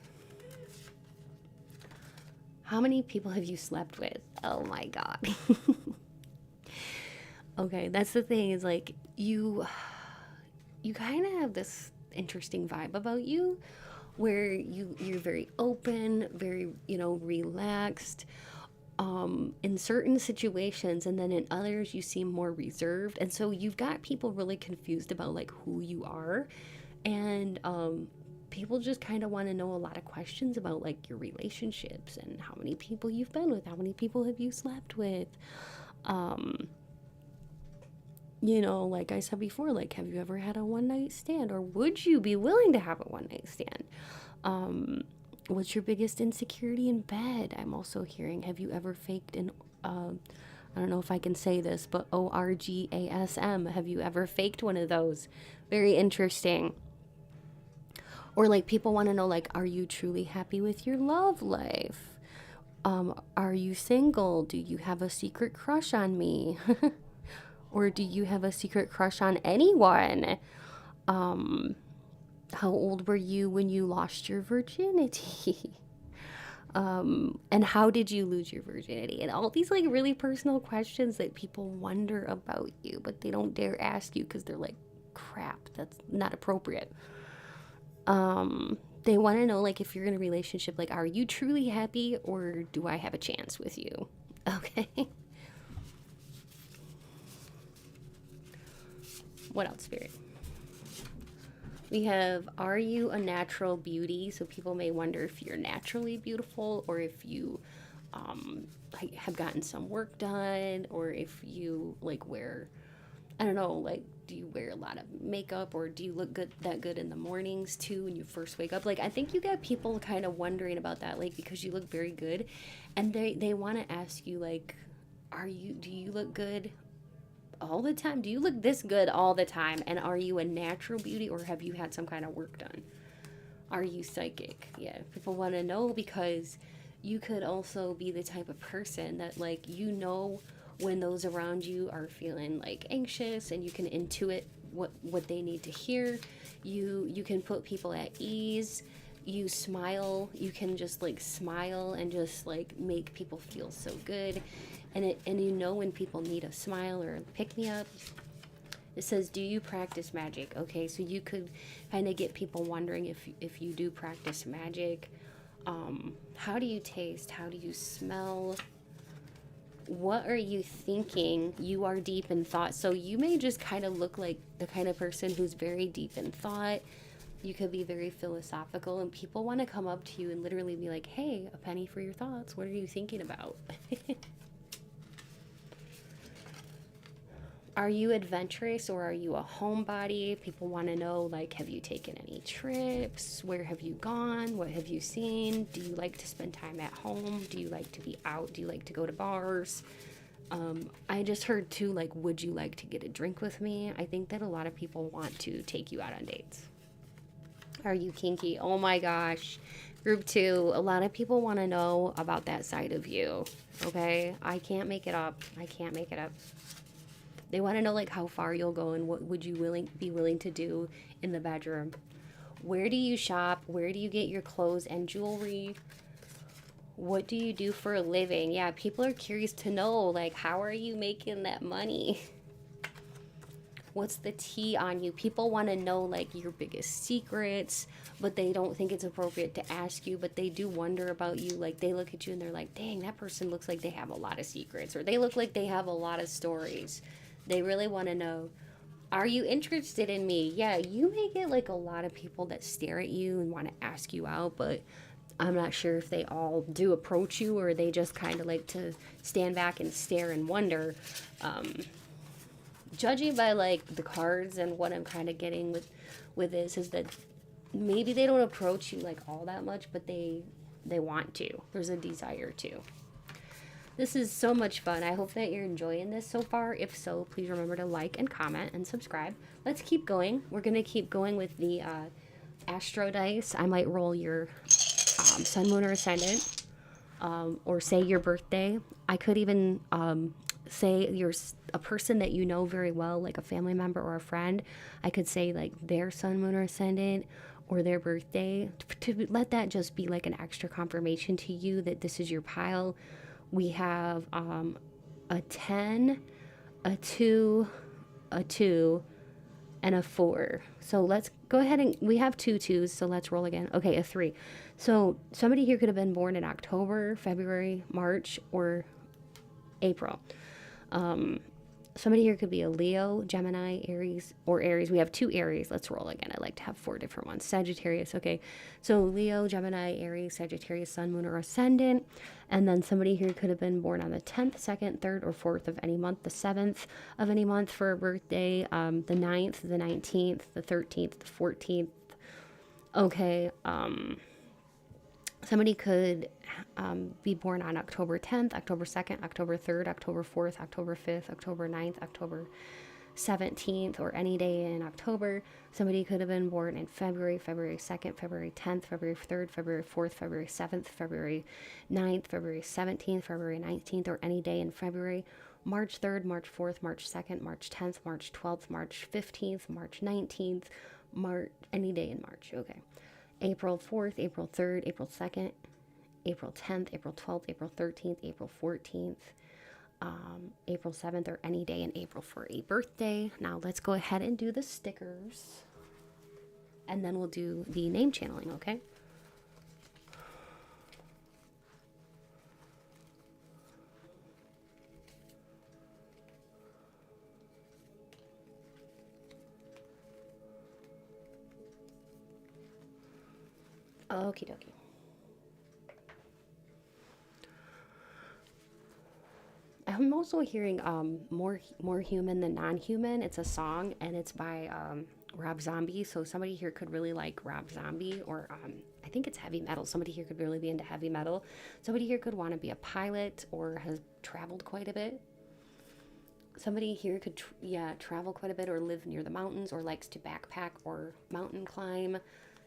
How many people have you slept with? Oh my God. Okay, that's the thing, is like you kind of have this interesting vibe about you where you're very open, very, relaxed in certain situations, and then in others you seem more reserved. And so you've got people really confused about like who you are. And people just kind of want to know a lot of questions about like your relationships and how many people you've been with, how many people have you slept with. Like I said before, like, have you ever had a one-night stand, or would you be willing to have a one-night stand? What's your biggest insecurity in bed? I'm also hearing, have you ever faked an, I don't know if I can say this, but orgasm. Have you ever faked one of those? Very interesting. Or like people want to know, like, are you truly happy with your love life? Are you single? Do you have a secret crush on me? Or do you have a secret crush on anyone? How old were you when you lost your virginity? And how did you lose your virginity? And all these like really personal questions that people wonder about you, but they don't dare ask you because they're like, crap, that's not appropriate. They want to know, like, if you're in a relationship, like, are you truly happy, or do I have a chance with you? Okay. What else, Spirit? We have, are you a natural beauty? So people may wonder if you're naturally beautiful, or if you like have gotten some work done, or if you like wear, I don't know, like do you wear a lot of makeup, or do you look good in the mornings too when you first wake up? Like I think you get people kind of wondering about that, like because you look very good, and they want to ask you like, do you look good all the time? Do you look this good all the time? And are you a natural beauty, or have you had some kind of work done? Are you psychic? Yeah, people want to know, because you could also be the type of person that, like, when those around you are feeling like anxious, and you can intuit what they need to hear. You can put people at ease. You smile. You can just like smile and just like make people feel so good. And you know when people need a smile or a pick me up. It says, do you practice magic? Okay, so you could kind of get people wondering if you do practice magic. How do you taste? How do you smell? What are you thinking? You are deep in thought. So you may just kind of look like the kind of person who's very deep in thought. You could be very philosophical, and people want to come up to you and literally be like, hey, a penny for your thoughts. What are you thinking about? Are you adventurous, or are you a homebody? People want to know, like, have you taken any trips? Where have you gone? What have you seen? Do you like to spend time at home? Do you like to be out? Do you like to go to bars? I just heard too, like, would you like to get a drink with me? I think that a lot of people want to take you out on dates. Are you kinky? Oh my gosh. Group 2, a lot of people want to know about that side of you. Okay? I can't make it up. I can't make it up. They want to know like how far you'll go, and what would you be willing to do in the bedroom. Where do you shop? Where do you get your clothes and jewelry? What do you do for a living? Yeah, people are curious to know, like, how are you making that money? What's the tea on you? People want to know like your biggest secrets, but they don't think it's appropriate to ask you, but they do wonder about you. Like they look at you and they're like, dang, that person looks like they have a lot of secrets, or they look like they have a lot of stories. They really want to know, are you interested in me? Yeah, you may get like a lot of people that stare at you and want to ask you out, but I'm not sure if they all do approach you, or they just kind of like to stand back and stare and wonder. Judging by like the cards and what I'm kind of getting with this is that maybe they don't approach you like all that much, but they want to. There's a desire to. This is so much fun. I hope that you're enjoying this so far. If so, please remember to like and comment and subscribe. Let's keep going. We're going to keep going with the astro dice. I might roll your sun, moon, or ascendant, or say your birthday. I could even say you're a person that you know very well, like a family member or a friend. I could say like their sun, moon, or ascendant, or their birthday, to let that just be like an extra confirmation to you that this is your pile. We have a 10, a 2, a 2, and a 4. So let's go ahead, and we have 2 2s, so let's roll again. Okay, a 3. So somebody here could have been born in October, February, March, or April. Somebody here could be a Leo, Gemini, Aries, or Aries. We have 2 Aries. Let's roll again. I like to have 4 different ones. Sagittarius. Okay. So Leo, Gemini, Aries, Sagittarius, sun, moon, or ascendant. And then somebody here could have been born on the 10th, 2nd, 3rd, or 4th of any month, the 7th of any month for a birthday, the 9th, the 19th, the 13th, the 14th. Okay. Somebody could be born on October 10th, October 2nd, October 3rd, October 4th, October 5th, October 9th, October 17th, or any day in October. Somebody could have been born in February, February 2nd, February 10th, February 3rd, February 4th, February 7th, February 9th, February 17th, February 19th, or any day in February. March 3rd, March 4th, March 2nd, March 10th, March 12th, March 15th, March 19th, any day in March. Okay. April 4th, April 3rd, April 2nd, April 10th, April 12th, April 13th, April 14th, April 7th, or any day in April for a birthday. Now let's go ahead and do the stickers, and then we'll do the name channeling, okay? Okie dokie. I'm also hearing more human than non-human. It's a song and it's by Rob Zombie. So somebody here could really like Rob Zombie, or I think it's heavy metal. Somebody here could really be into heavy metal. Somebody here could want to be a pilot or has traveled quite a bit. Somebody here could travel quite a bit or live near the mountains or likes to backpack or mountain climb. It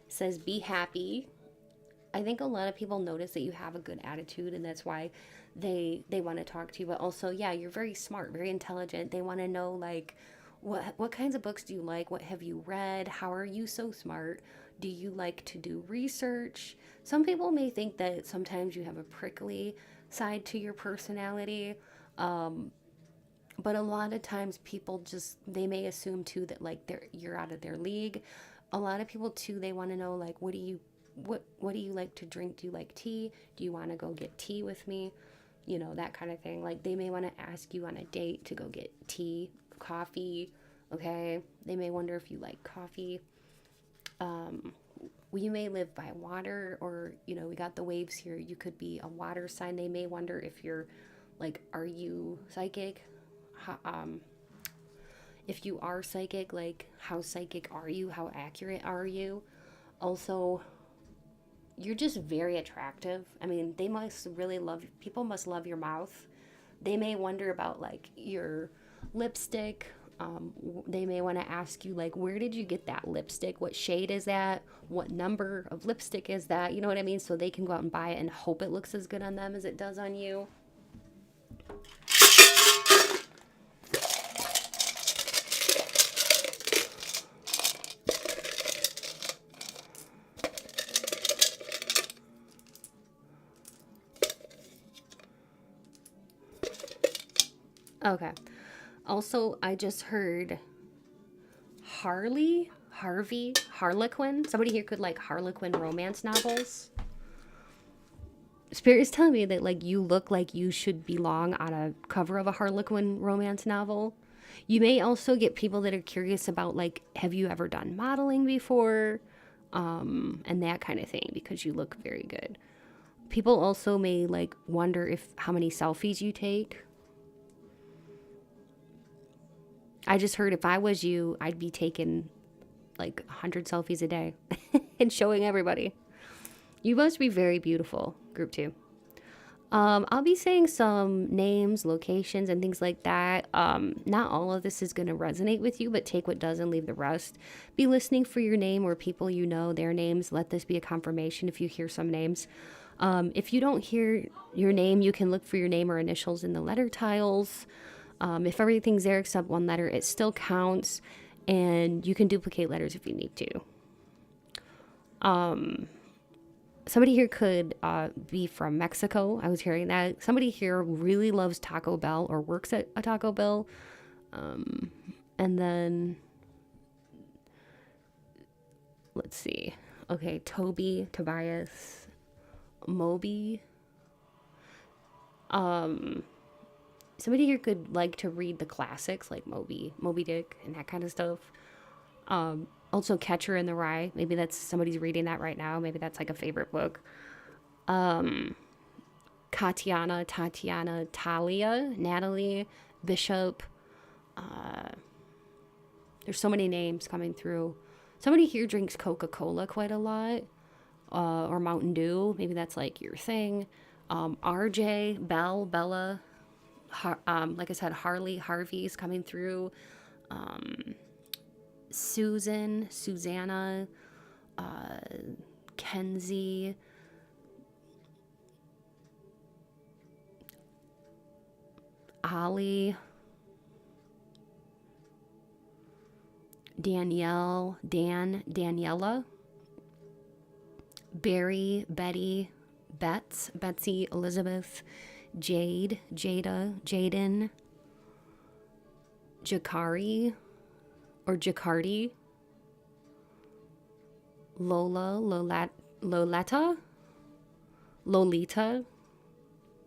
says be happy. I think a lot of people notice that you have a good attitude, and that's why they want to talk to you. But also, yeah, you're very smart, very intelligent. They want to know like what kinds of books do you like? What have you read? How are you so smart? Do you like to do research? Some people may think that sometimes you have a prickly side to your personality. But a lot of times people just, they may assume too that like you're out of their league. A lot of people too, they want to know like what do you like to drink? Do you like tea? Do you want to go get tea with me? You know, that kind of thing. Like they may want to ask you on a date to go get tea, coffee, okay? They may wonder if you like coffee. You may live by water, or, you know, we got the waves here. You could be a water sign. They may wonder if you're like, are you psychic? If you are psychic, like how psychic are you? How accurate are you? Also, you're just very attractive. I mean, people must love your mouth. They may wonder about like your lipstick. They may want to ask you like, where did you get that lipstick? What shade is that? What number of lipstick is that? You know what I mean? So they can go out and buy it and hope it looks as good on them as it does on you. Okay. Also, I just heard Harlequin. Somebody here could like Harlequin romance novels. Spirit is telling me that like you look like you should belong on a cover of a Harlequin romance novel. You may also get people that are curious about like, have you ever done modeling before? And that kind of thing, because you look very good. People also may like wonder if how many selfies you take. I just heard if I was you, I'd be taking like 100 selfies a day and showing everybody. You must be very beautiful, group 2. I'll be saying some names, locations, and things like that. Not all of this is going to resonate with you, but take what does and leave the rest. Be listening for your name or people you know, their names. Let this be a confirmation if you hear some names. If you don't hear your name, you can look for your name or initials in the letter tiles. If everything's there except one letter, it still counts, and you can duplicate letters if you need to. Somebody here could be from Mexico. I was hearing that. Somebody here really loves Taco Bell or works at a Taco Bell. And then, let's see. Okay, Toby, Tobias, Moby. Somebody here could like to read the classics like Moby Dick and that kind of stuff. Also Catcher in the Rye. Maybe that's somebody's reading that right now. Maybe that's like a favorite book. Tatiana, Talia, Natalie, Bishop. There's so many names coming through. Somebody here drinks Coca-Cola quite a lot. Or Mountain Dew. Maybe that's like your thing. RJ, Bella. Like I said, Harvey's coming through. Susanna, Kenzie, Ollie, Daniela, Barry, Betty, Betsy, Elizabeth, Jada, Jaden, Jakari or Jakardi, Lolita,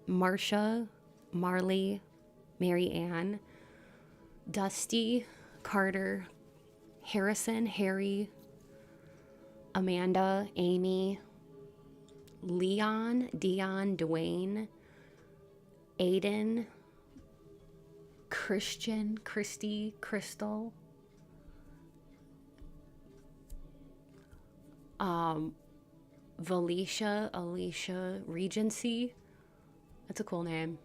Marsha, Marley, Mary Ann, Dusty, Carter, Harrison, Harry, Amanda, Amy, Leon, Dion, Dwayne, Aiden, Christian, Christy, Crystal. Valicia, Alicia, Regency. That's a cool name.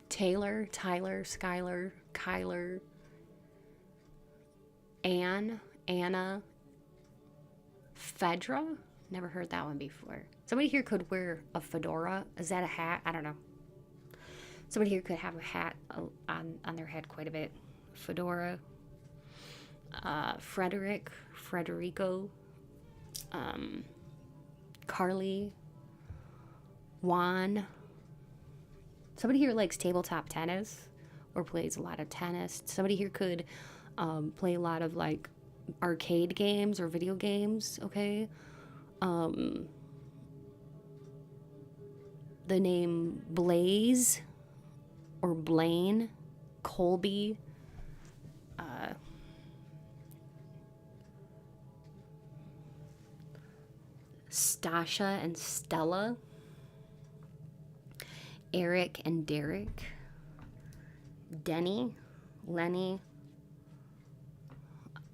Taylor, Tyler, Skylar, Kyler. Anne, Anna. Fedra? Never heard that one before. Somebody here could wear a fedora. Is that a hat? I don't know. Somebody here could have a hat on their head quite a bit. Fedora. Frederick, Frederico. Carly. Juan. Somebody here likes tabletop tennis or plays a lot of tennis. Somebody here could play a lot of like arcade games or video games, okay? The name Blaze or Blaine, Colby, Stasha and Stella, Eric and Derek, Denny, Lenny,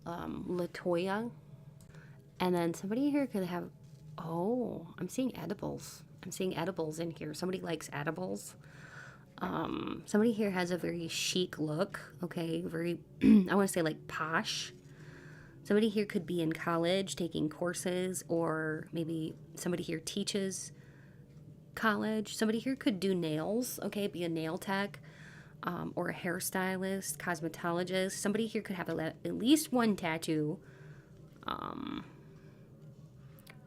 Latoya, and then somebody here could have, oh, I'm seeing edibles. I'm seeing edibles in here. Somebody likes edibles. Somebody here has a very chic look, okay, very, I want to say like posh. Somebody here could be in college taking courses, or maybe somebody here teaches college. Somebody here could do nails, okay, be a nail tech, or a hairstylist, cosmetologist. Somebody here could have at least one tattoo.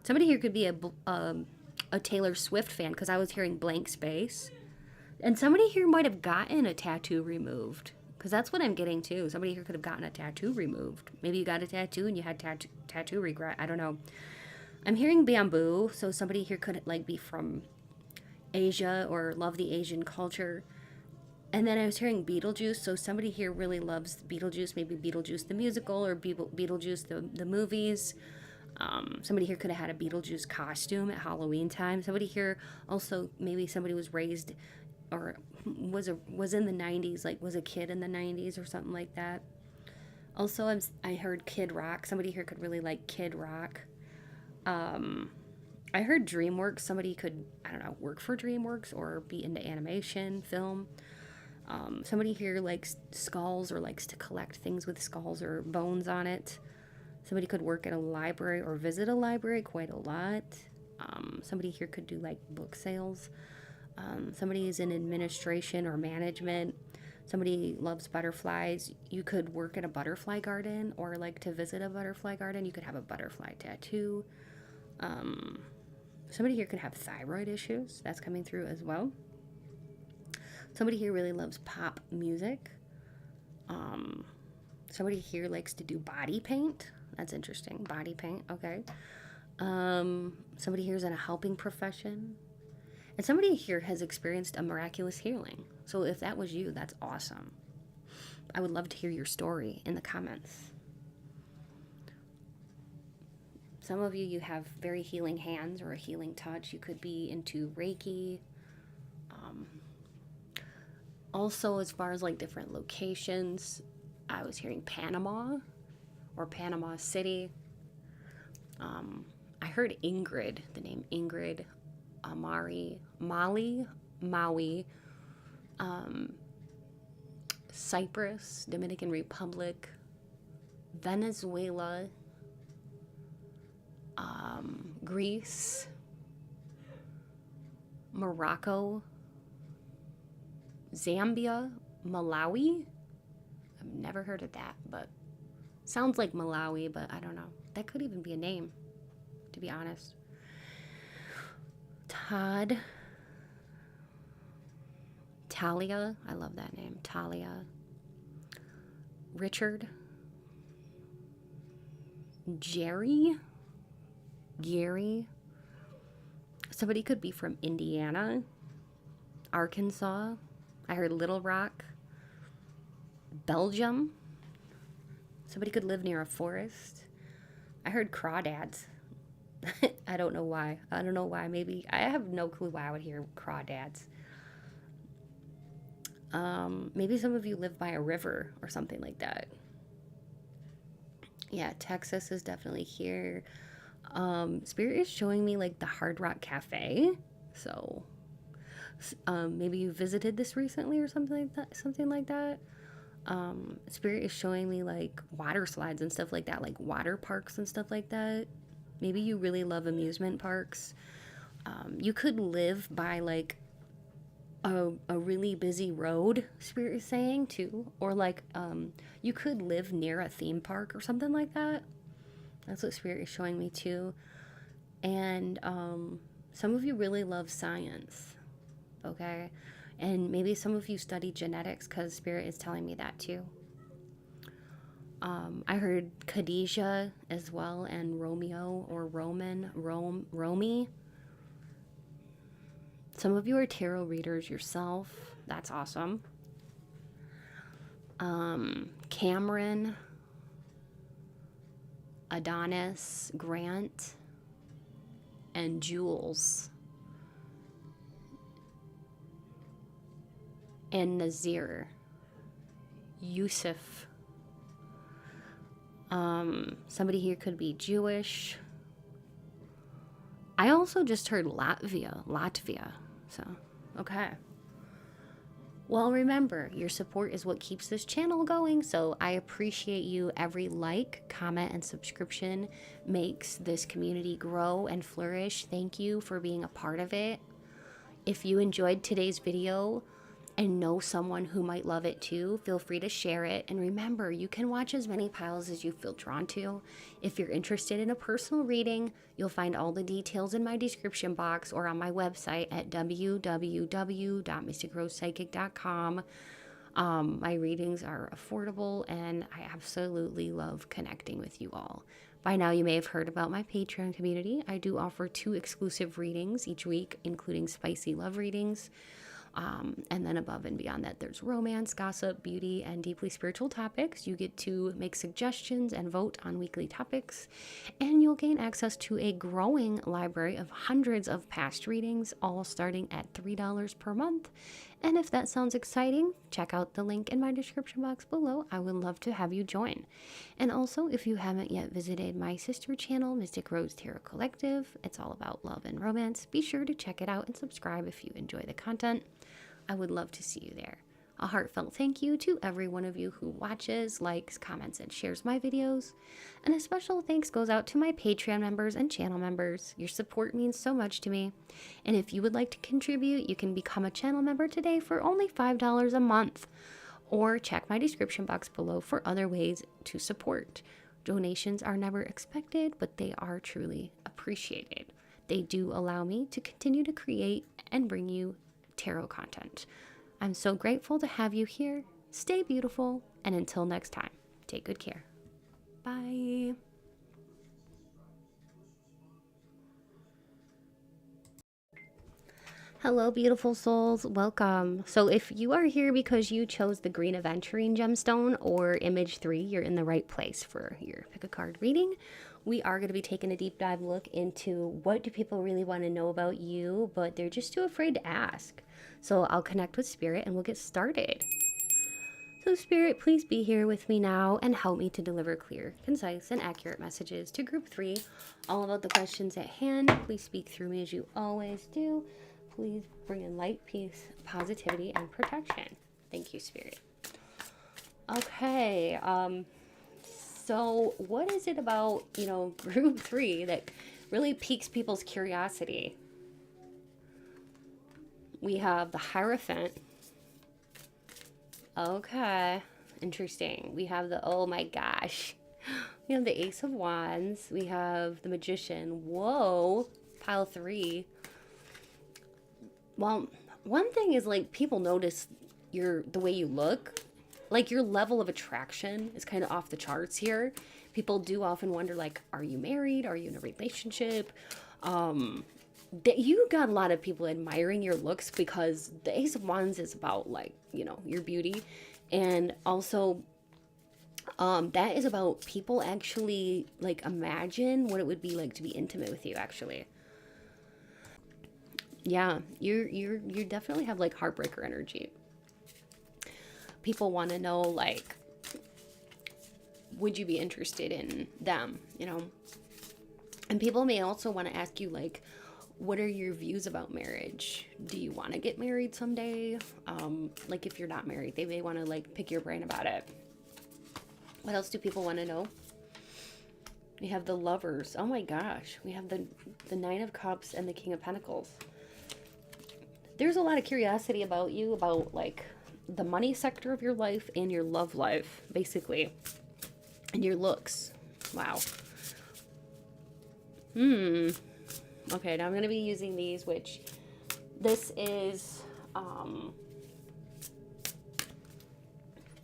Somebody here could be a Taylor Swift fan, because I was hearing blank space. And somebody here might have gotten a tattoo removed, because that's what I'm getting too. Somebody here could have gotten a tattoo removed. Maybe you got a tattoo and you had tattoo regret. I don't know. I'm hearing bamboo, so somebody here could like be from Asia or love the Asian culture. And then I was hearing Beetlejuice, so somebody here really loves Beetlejuice, maybe Beetlejuice the musical or Beetlejuice the movies. Somebody here could have had a Beetlejuice costume at Halloween time. Somebody here also, maybe somebody was raised or was in the 90s, like was a kid in the 90s or something like that. Also, I heard Kid Rock. Somebody here could really like Kid Rock. I heard DreamWorks. Somebody could, I don't know, work for DreamWorks or be into animation, film. Somebody here likes skulls or likes to collect things with skulls or bones on it. Somebody could work at a library or visit a library quite a lot. Somebody here could do like book sales. Somebody is in administration or management. Somebody loves butterflies. You could work at a butterfly garden or like to visit a butterfly garden. You could have a butterfly tattoo. Somebody here could have thyroid issues. That's coming through as well. Somebody here really loves pop music. Somebody here likes to do body paint. That's interesting. Body paint, okay. Somebody here is in a helping profession. And somebody here has experienced a miraculous healing. So if that was you, that's awesome. I would love to hear your story in the comments. Some of you have very healing hands or a healing touch. You could be into Reiki. Also, as far as like different locations, I was hearing Panama or Panama City. I heard Ingrid, the name Ingrid, Amari, Mali, Maui, Cyprus, Dominican Republic, Venezuela, Greece, Morocco, Zambia, Malawi. I've never heard of that, but sounds like Malawi, but I don't know. That could even be a name, to be honest. Todd, Talia, I love that name, Talia. Richard, Jerry, Gary. Somebody could be from Indiana, Arkansas. I heard Little Rock, Belgium. Somebody could live near a forest. I heard crawdads. I don't know why. I don't know why. Maybe I have no clue why I would hear crawdads. Maybe some of you live by a river or something like that. Yeah, Texas is definitely here. Spirit is showing me like the Hard Rock Cafe. So maybe you visited this recently or something like that. Something like that. Spirit is showing me like water slides and stuff like that, like water parks and stuff like that. Maybe you really love amusement parks. You could live by like a really busy road, Spirit is saying too, or like you could live near a theme park or something like that. That's what Spirit is showing me too. And some of you really love science, okay? And maybe some of you study genetics, because Spirit is telling me that too. I heard Khadijah as well, and Romeo or Romy. Some of you are tarot readers yourself. That's awesome. Cameron, Adonis, Grant, and Jules, and Nazir, Yusuf. Somebody here could be Jewish. I also just heard Latvia. So, okay. Well, remember, your support is what keeps this channel going, so I appreciate you. Every like, comment, and subscription makes this community grow and flourish. Thank you for being a part of it. If you enjoyed today's video and know someone who might love it too, feel free to share it. And remember, you can watch as many piles as you feel drawn to. If you're interested in a personal reading, you'll find all the details in my description box or on my website at www.mysticrosepsychic.com. My readings are affordable, and I absolutely love connecting with you all. By now, you may have heard about my Patreon community. I do offer 2 exclusive readings each week, including spicy love readings. And then above and beyond that, there's romance, gossip, beauty, and deeply spiritual topics. You get to make suggestions and vote on weekly topics, and you'll gain access to a growing library of hundreds of past readings, all starting at $3 per month. And if that sounds exciting, check out the link in my description box below. I would love to have you join. And also, if you haven't yet visited my sister channel, Mystic Rose Tarot Collective, it's all about love and romance. Be sure to check it out and subscribe if you enjoy the content. I would love to see you there. A heartfelt thank you to every one of you who watches, likes, comments, and shares my videos. And a special thanks goes out to my Patreon members and channel members. Your support means so much to me. And if you would like to contribute, you can become a channel member today for only $5 a month. Or check my description box below for other ways to support. Donations are never expected, but they are truly appreciated. They do allow me to continue to create and bring you tarot content. I'm so grateful to have you here. Stay beautiful, and until next time, take good care. Bye. Hello, beautiful souls. Welcome. So if you are here because you chose the green aventurine gemstone or image 3, you're in the right place for your pick a card reading. We are going to be taking a deep dive look into what do people really want to know about you, but they're just too afraid to ask. So I'll connect with Spirit and we'll get started. So Spirit, please be here with me now and help me to deliver clear, concise, and accurate messages to group 3, all about the questions at hand. Please speak through me as you always do. Please bring in light, peace, positivity, and protection. Thank you, Spirit. Okay, so what is it about, group 3 that really piques people's curiosity? We have the Hierophant. Okay, interesting. We have the, oh my gosh. We have the Ace of Wands. We have the Magician. Whoa, pile 3. Well, one thing is like people notice the way you look. Like your level of attraction is kind of off the charts here. People do often wonder, like, are you married? Are you in a relationship? That you got a lot of people admiring your looks, because the Ace of Wands is about like, your beauty. And also that is about people actually like imagine what it would be like to be intimate with you actually. Yeah, you definitely have like heartbreaker energy. people want to know, like, would you be interested in them, you know? And people may also want to ask you, like, what are your views about marriage? Do you want to get married someday? Like, if you're not married, they may want to, like, pick your brain about it. What else do people want to know? We have the Lovers. Oh my gosh. We have the Nine of Cups and the King of Pentacles. There's a lot of curiosity about you, about, like, the money sector of your life and your love life, basically. And your looks. Wow. Okay, now I'm going to be using these, which this is,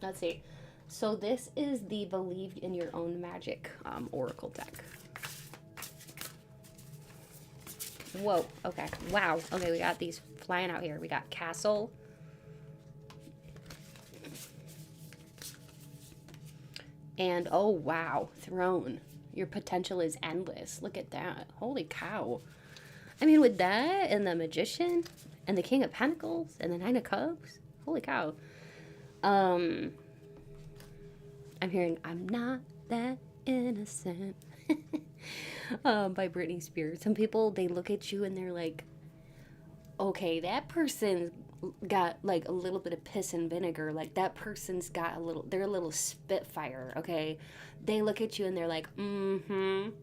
let's see. So this is the Believe in Your Own Magic Oracle deck. Whoa, okay. Wow. Okay, we got these flying out here. We got Castle. And, oh, wow, Throne. Your potential is endless. Look at that. Holy cow. I mean, with that and the Magician and the King of Pentacles and the Nine of Cups, holy cow. I'm hearing I'm Not That Innocent by Britney Spears. Some people, they look at you and they're like, okay, that person's got like a little bit of piss and vinegar. Like, that person's got a little, they're a little spitfire, okay? They look at you and they're like, you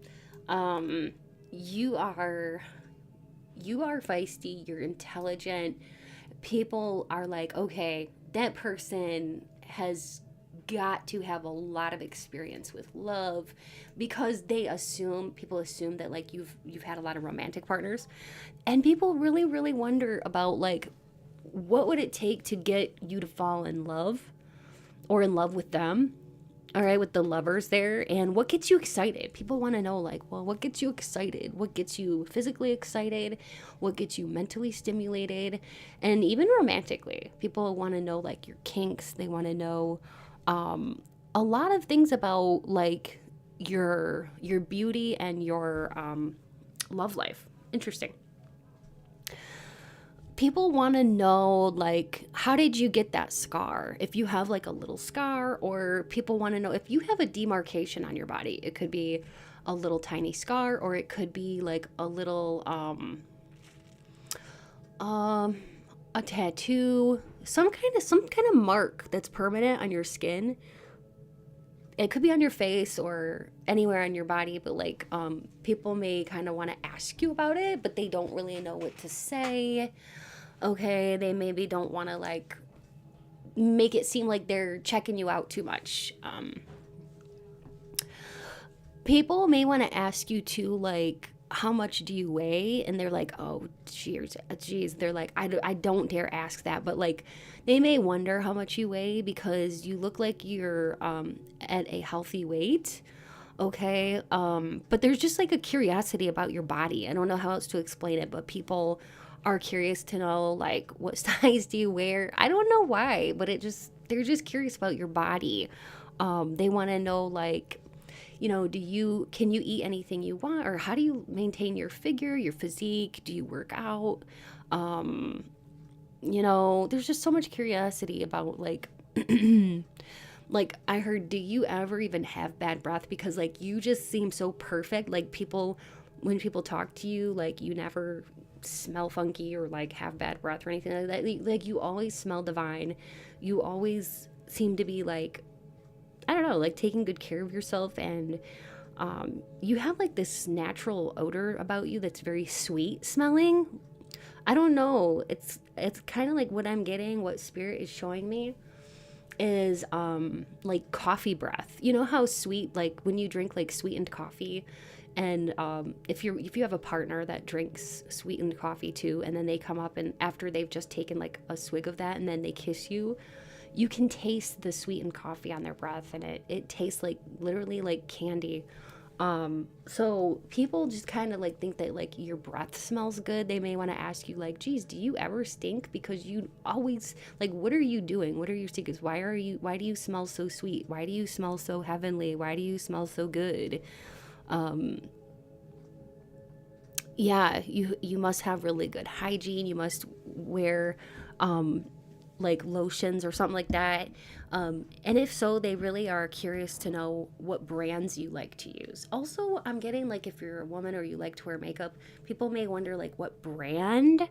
are feisty, you're intelligent. People are like, okay, that person has got to have a lot of experience with love, because people assume that, like, you've had a lot of romantic partners, and people really, really wonder about, like, what would it take to get you to fall in love or in love with them. All right, with the Lovers there. And what gets you excited? People want to know, like, well, what gets you excited? What gets you physically excited? What gets you mentally stimulated? And even romantically, people want to know, like, your kinks. They want to know a lot of things about, like, your beauty and your love life. Interesting. People want to know, like, how did you get that scar? If you have, like, a little scar, or people want to know if you have a demarcation on your body. It could be a little tiny scar, or it could be like a little a tattoo, some kind of mark that's permanent on your skin. It could be on your face or anywhere on your body, but, like, people may kind of want to ask you about it, but they don't really know what to say. Okay, they maybe don't want to, like, make it seem like they're checking you out too much. People may want to ask you too, like, how much do you weigh? And they're like, oh, geez. They're like, I don't dare ask that. But, like, they may wonder how much you weigh because you look like you're at a healthy weight. Okay. But there's just, like, a curiosity about your body. I don't know how else to explain it, but people are curious to know, like, what size do you wear? I don't know why, but they're just curious about your body. They want to know, like, you know, can you eat anything you want, or how do you maintain your figure, your physique? Do you work out? You know, there's just so much curiosity about, like, like, I heard, do you ever even have bad breath? Because, like, you just seem so perfect. Like, when people talk to you, like, you never smell funky or, like, have bad breath or anything like that. Like, you always smell divine. You always seem to be, like, I don't know, like, taking good care of yourself, and you have, like, this natural odor about you that's very sweet smelling. I don't know. It's kind of like what I'm getting, what Spirit is showing me is like coffee breath. You know how sweet, like, when you drink, like, sweetened coffee, and if you have a partner that drinks sweetened coffee too, and then they come up and after they've just taken, like, a swig of that and then they kiss you, you can taste the sweetened coffee on their breath, and it tastes like literally like candy. So people just kind of, like, think that, like, your breath smells good. They may want to ask you, like, geez, do you ever stink? Because you always, like, what are you doing? What are your secrets? Why do you smell so sweet? Why do you smell so heavenly? Why do you smell so good? Yeah, you must have really good hygiene. You must wear, like lotions or something like that. And if so, they really are curious to know what brands you like to use. Also, I'm getting like if you're a woman or you like to wear makeup, people may wonder like what brand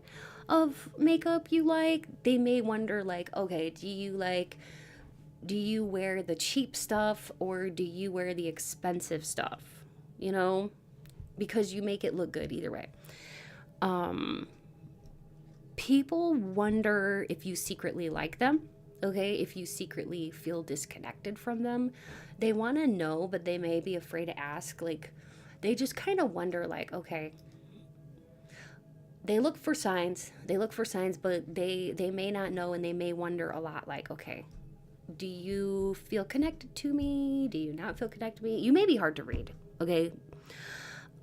of makeup you like. They may wonder like, okay, do you wear the cheap stuff or do you wear the expensive stuff? You know, because you make it look good either way. Um, People wonder if you secretly like them, okay? If you secretly feel disconnected from them. They want to know, but they may be afraid to ask. Like, they just kind of wonder, like, okay, they look for signs. They look for signs, but they may not know, and they may wonder a lot, like, okay, do you feel connected to me? Do you not feel connected to me? You may be hard to read, okay?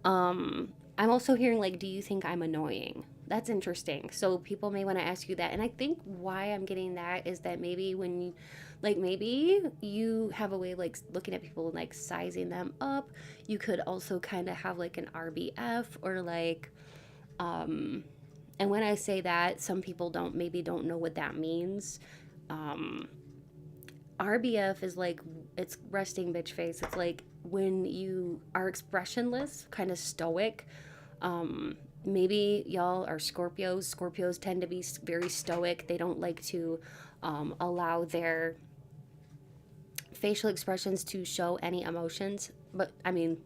I'm also hearing like, do you think I'm annoying? That's interesting. So people may want to ask you that. And I think why I'm getting that is that maybe when you, like maybe you have a way of like looking at people and like sizing them up. You could also kind of have like an RBF or like, um, and when I say that, some people don't know what that means. Um, RBF is like, it's resting bitch face. It's like when you are expressionless, kind of stoic. Maybe y'all are Scorpios. Scorpios tend to be very stoic. They don't like to allow their facial expressions to show any emotions. But I mean,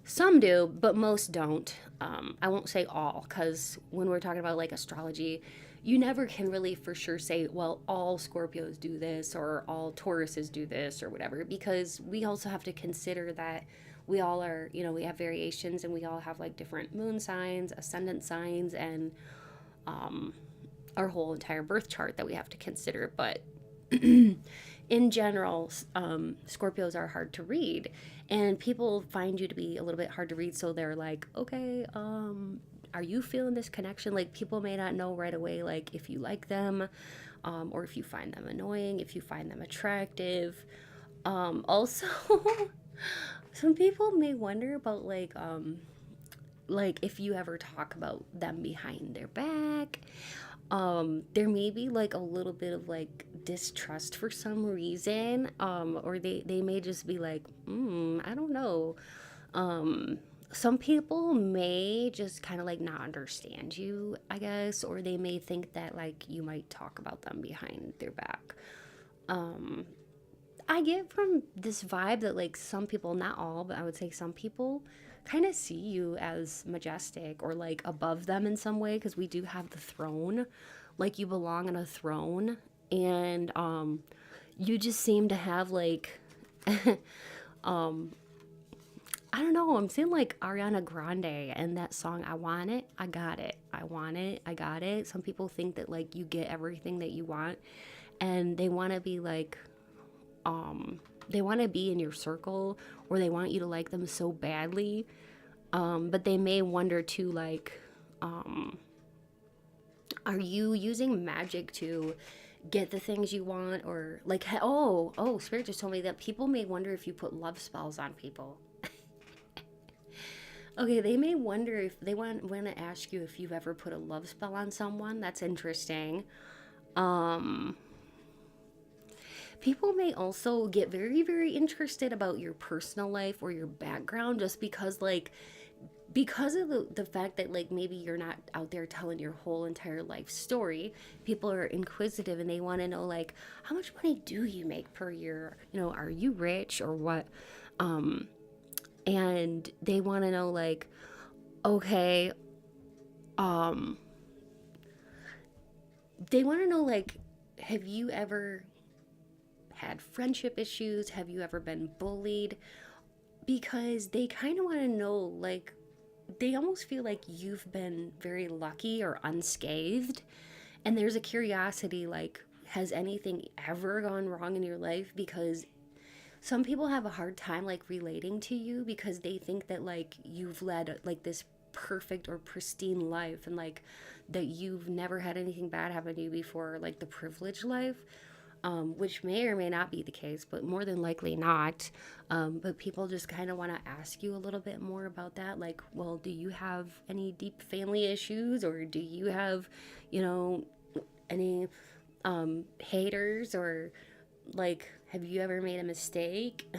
some do, but most don't. I won't say all, because when we're talking about like astrology, you never can really for sure say, well, all Scorpios do this or all Tauruses do this or whatever, because we also have to consider that we all are, you know, we have variations and we all have like different moon signs, ascendant signs, and our whole entire birth chart that we have to consider. But in general, Scorpios are hard to read, and people find you to be a little bit hard to read. So they're like, okay, are you feeling this connection? Like people may not know right away, like if you like them, or if you find them annoying, if you find them attractive. Also, some people may wonder about like if you ever talk about them behind their back. There may be like a little bit of like distrust for some reason, or they may just be like, I don't know. um some people may just kind of like not understand you, I guess, or they may think that like you might talk about them behind their back. um I get from this vibe that like some people, not all, but I would say some people kind of see you as majestic or like above them in some way, because we do have the throne, like you belong on a throne. And you just seem to have like um I don't know, I'm seeing like Ariana Grande and that song, I Want It, I Got It. I want it, I got it. Some people think that like you get everything that you want, and they want to be like, they want to be in your circle, or they want you to like them so badly. But they may wonder too, like, are you using magic to get the things you want? Or like, Spirit just told me that people may wonder if you put love spells on people. Okay, they may wonder if they want to ask you if you've ever put a love spell on someone. That's interesting. Um, People may also get very, very interested about your personal life or your background, just because, like, because of the fact that, like, maybe you're not out there telling your whole entire life story. People are inquisitive and they want to know, like, how much money do you make per year? You know, are you rich or what? Um, and they want to know, like, okay, um, they want to know, like, have you ever had friendship issues? Have you ever been bullied? Because they kind of want to know, like, they almost feel like you've been very lucky or unscathed. And there's a curiosity, like, has anything ever gone wrong in your life? Because some people have a hard time, like, relating to you because they think that, like, you've led, like, this perfect or pristine life, and, like, that you've never had anything bad happen to you before, like, the privileged life. Which may or may not be the case, but more than likely not. But people just kind of want to ask you a little bit more about that. Like, well, do you have any deep family issues, or do you have, you know, any haters, or like, have you ever made a mistake?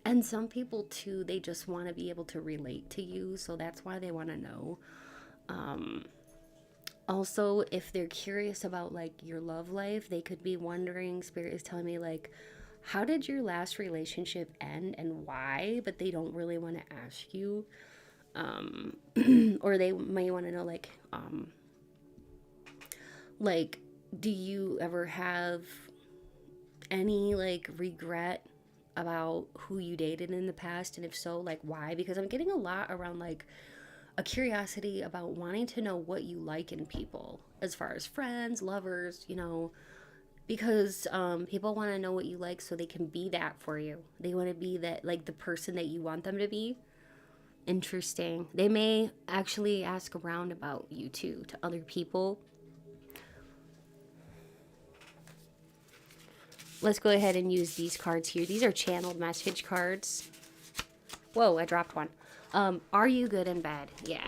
And some people too, they just want to be able to relate to you, so that's why they want to know. Also, if they're curious about like your love life, they could be wondering, spirit is telling me like, how did your last relationship end and why? But they don't really want to ask you. Or they may want to know like, do you ever have any like regret about who you dated in the past, and if so, like why? Because I'm getting a lot around like a curiosity about wanting to know what you like in people as far as friends, lovers, because people want to know what you like so they can be that for you. They want to be that, like, the person that you want them to be. Interesting. They may actually ask around about you too to other people. Let's go ahead and use these cards here. These are channeled message cards. Whoa, I dropped one. Are you good in bed? Yeah.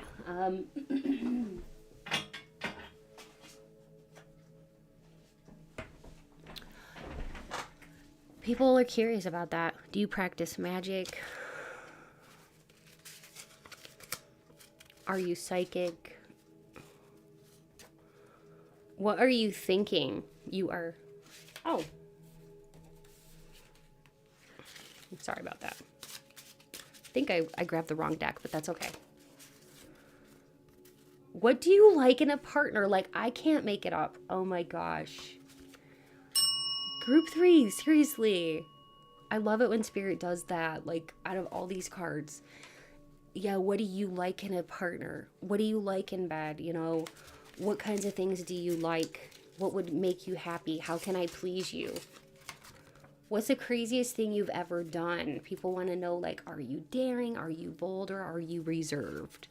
People are curious about that. Do you practice magic? Are you psychic? What are you thinking? You are... Oh. I'm sorry about that. I think I grabbed the wrong deck, but that's okay. What do you like in a partner? Like, I can't make it up. Oh my gosh. Group 3, seriously. I love it when Spirit does that. Like, out of all these cards. Yeah, what do you like in a partner? What do you like in bed? What kinds of things do you like? What would make you happy? How can I please you? What's the craziest thing you've ever done? People want to know, like, are you daring? Are you bold? Or are you reserved?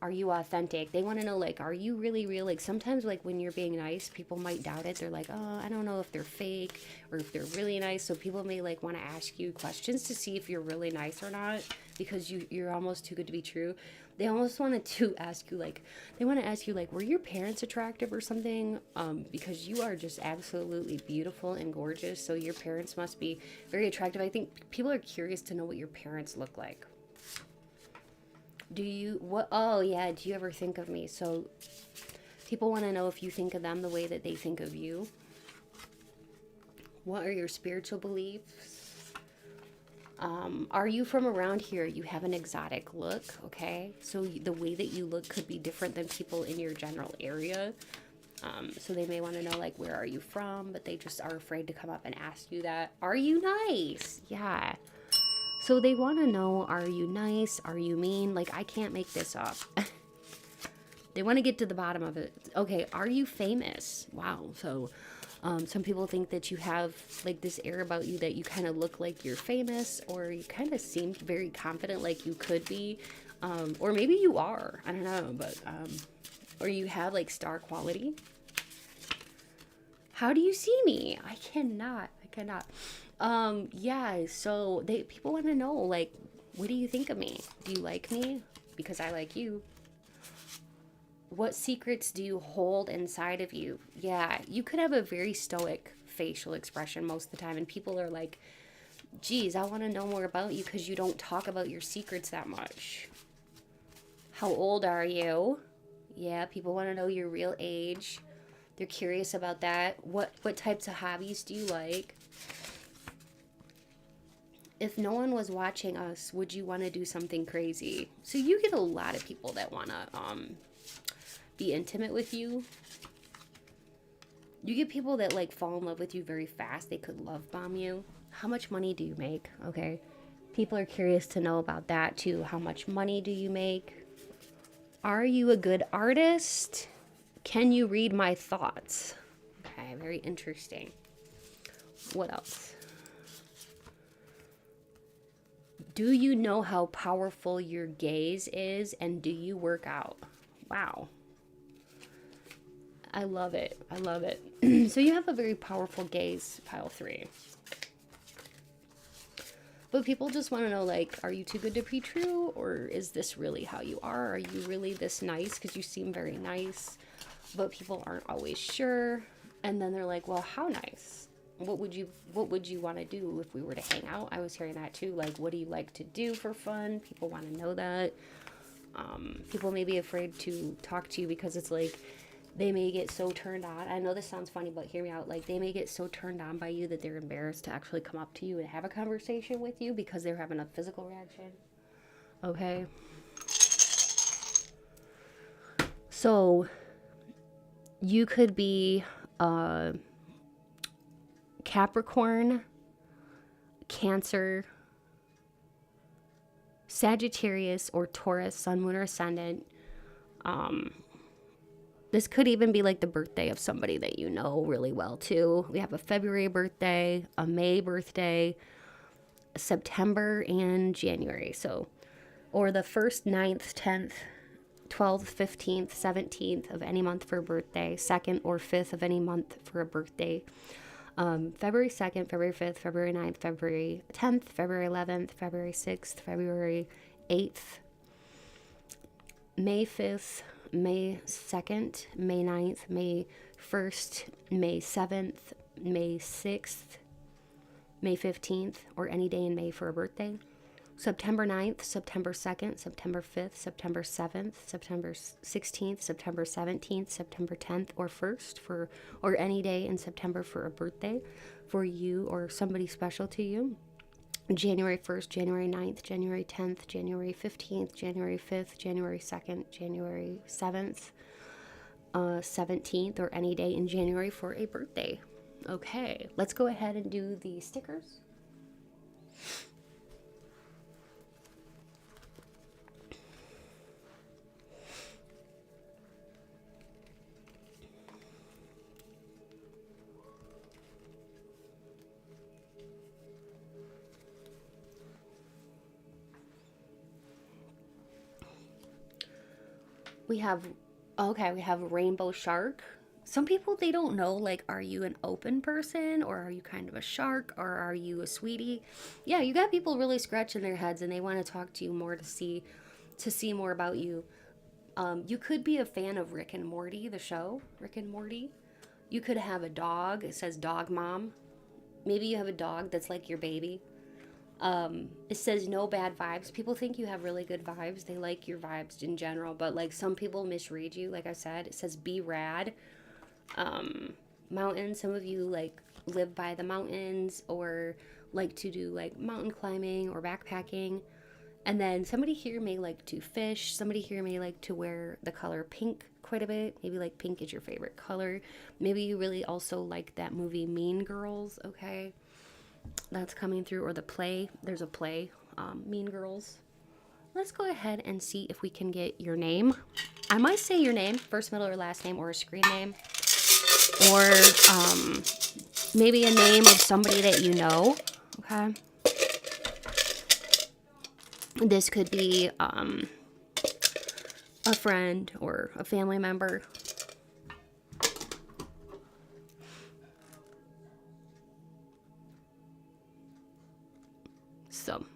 Are you authentic? They want to know, like, are you really real? Like, sometimes, like, when you're being nice, people might doubt it. They're like, oh, I don't know if they're fake or if they're really nice. So people may, like, want to ask you questions to see if you're really nice or not, because you're almost too good to be true. They almost wanted to ask you, like, were your parents attractive or something? Because you are just absolutely beautiful and gorgeous. So your parents must be very attractive. I think people are curious to know what your parents look like. Oh yeah, do you ever think of me? So people want to know if you think of them the way that they think of you. What are your spiritual beliefs? Are you from around here? You have an exotic look, okay? So the way that you look could be different than people in your general area. So they may want to know, like, where are you from? But they just are afraid to come up and ask you that. Are you nice? Yeah. So they want to know, are you nice? Are you mean? Like, I can't make this up. They want to get to the bottom of it. Okay, are you famous? Wow. So some people think that you have, like, this air about you that you kind of look like you're famous, or you kind of seem very confident like you could be. Or maybe you are. I don't know. But, or you have, like, star quality. How do you see me? I cannot. Yeah, so people want to know, like, what do you think of me? Do you like me? Because I like you. What secrets do you hold inside of you? Yeah, you could have a very stoic facial expression most of the time, and people are like, geez, I want to know more about you because you don't talk about your secrets that much. How old are you? Yeah, people want to know your real age. They're curious about that. What types of hobbies do you like? If no one was watching us, would you want to do something crazy? So you get a lot of people that want to be intimate with you. You get people that, like, fall in love with you very fast. They could love bomb you. How much money do you make? Okay. People are curious to know about that too. How much money do you make? Are you a good artist? Can you read my thoughts? Okay, very interesting. What else? Do you know how powerful your gaze is, and do you work out? Wow. I love it. So you have a very powerful gaze, pile 3. But people just want to know, like, are you too good to be true? Or is this really how you are? Are you really this nice? Because you seem very nice. But people aren't always sure. And then they're like, well, how nice? What would you want to do if we were to hang out? I was hearing that too. Like, what do you like to do for fun? People want to know that. People may be afraid to talk to you because it's like they may get so turned on. I know this sounds funny, but hear me out. Like, they may get so turned on by you that they're embarrassed to actually come up to you and have a conversation with you because they're having a physical reaction. Okay. So you could be Capricorn, Cancer, Sagittarius, or Taurus, Sun, Moon, or Ascendant. This could even be like the birthday of somebody that you know really well too. We have a February birthday, a May birthday, September, and January. So, or the 1st, 9th, 10th, 12th, 15th, 17th of any month for a birthday, 2nd or 5th of any month for a birthday. February 2nd, February 5th, February 9th, February 10th, February 11th, February 6th, February 8th, May 5th, May 2nd, May 9th, May 1st, May 7th, May 6th, May 15th, or any day in May for a birthday. September 9th, September 2nd, September 5th, September 7th, September 16th, September 17th, September 10th, or 1st or any day in September for a birthday for you or somebody special to you. January 1st, January 9th, January 10th, January 15th, January 5th, January 2nd, January 7th, 17th, or any day in January for a birthday. Okay, let's go ahead and do the stickers. We have Rainbow Shark. Some people, they don't know, like, are you an open person, or are you kind of a shark, or are you a sweetie? Yeah, you got people really scratching their heads and they want to talk to you more to see more about you. You could be a fan of Rick and Morty, the show, Rick and Morty. You could have a dog. It says dog mom. Maybe you have a dog that's like your baby. It says no bad vibes. People think you have really good vibes. They like your vibes in general, but like some people misread you. Like I said, it says be rad. Mountains. Some of you like live by the mountains or like to do like mountain climbing or backpacking. And then somebody here may like to fish. Somebody here may like to wear the color pink quite a bit. Maybe like pink is your favorite color. Maybe you really also like that movie Mean Girls. Okay. That's coming through, or the play. There's a play, Mean Girls. Let's go ahead and see if we can get your name. I might say your name, first, middle, or last name, or a screen name, or maybe a name of somebody that you know. Okay. This could be a friend or a family member. So,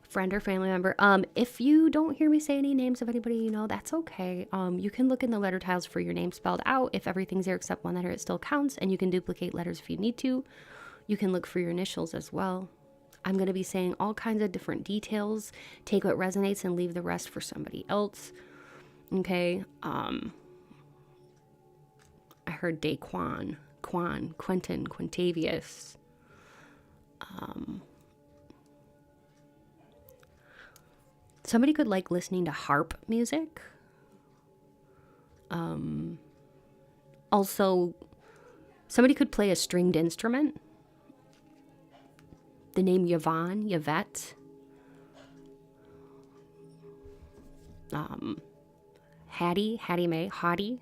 friend or family member. If you don't hear me say any names of anybody you know, that's okay. You can look in the letter tiles for your name spelled out. If everything's there except one letter, it still counts, and you can duplicate letters if you need to. You can look for your initials as well. I'm going to be saying all kinds of different details. Take what resonates and leave the rest for somebody else. Okay. I heard Daquan, Quentin, Quintavious. Somebody could like listening to harp music. Also, somebody could play a stringed instrument. The name Yvonne, Yvette. Hattie Mae, Hottie,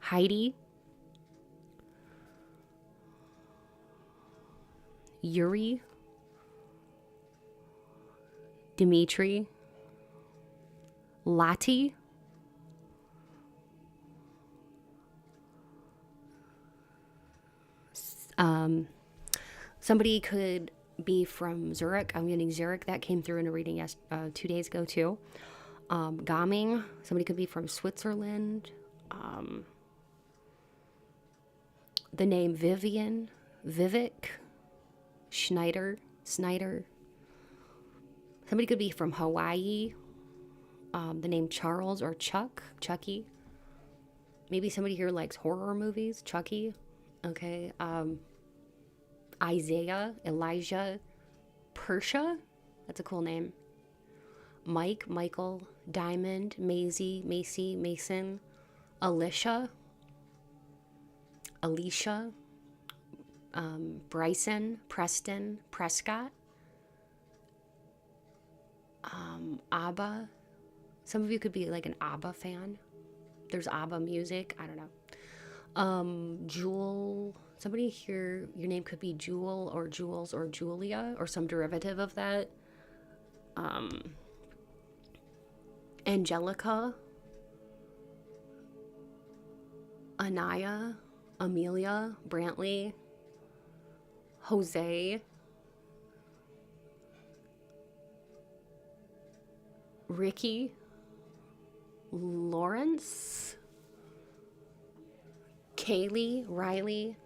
Heidi. Yuri, Dimitri, Lottie, Somebody could be from Zurich. I'm getting Zurich. That came through in a reading 2 days ago too. Gaming. Somebody could be from Switzerland. The name Vivian, Vivek, Schneider, Snyder. Somebody could be from Hawaii. The name Charles or Chucky. Maybe somebody here likes horror movies, Chucky. Okay. Isaiah, Elijah, Persia. That's a cool name. Mike, Michael, Diamond, Maisie, Macy, Mason, Alicia, Bryson, Preston, Prescott, ABBA. Some of you could be like an ABBA fan. There's ABBA music. I don't know. Jewel. Somebody here, your name could be Jewel or Jules or Julia or some derivative of that. Angelica, Anaya, Amelia, Brantley, Jose, Ricky, Lawrence, Kaylee, Riley,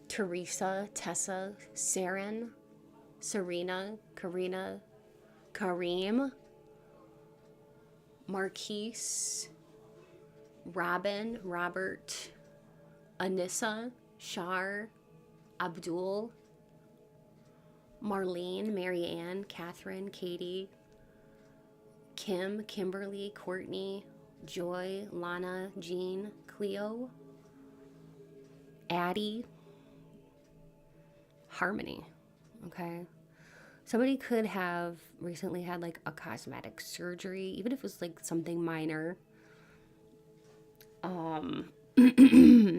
Teresa, Tessa, Saren, Serena, Karina, Kareem, Marquise, Robin, Robert, Anissa, Shar, Abdul, Marlene, Marianne, Catherine, Katie, Kim, Kimberly, Courtney, Joy, Lana, Jean, Cleo, Addie, Harmony. Okay. Somebody could have recently had like a cosmetic surgery, even if it was like something minor.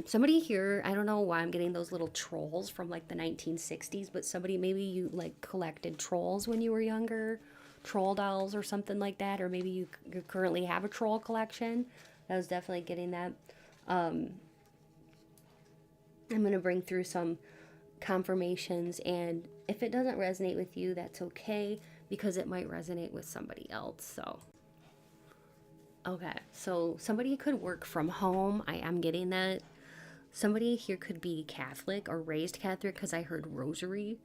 Somebody here, I don't know why I'm getting those little trolls from like the 1960s, but somebody, maybe you like collected trolls when you were younger, troll dolls or something like that, or maybe you currently have a troll collection. I was definitely getting that. I'm going to bring through some confirmations, and if it doesn't resonate with you, that's okay, because it might resonate with somebody else. So okay, so somebody could work from home. I am getting that. Somebody here could be Catholic or raised Catholic, because I heard rosary.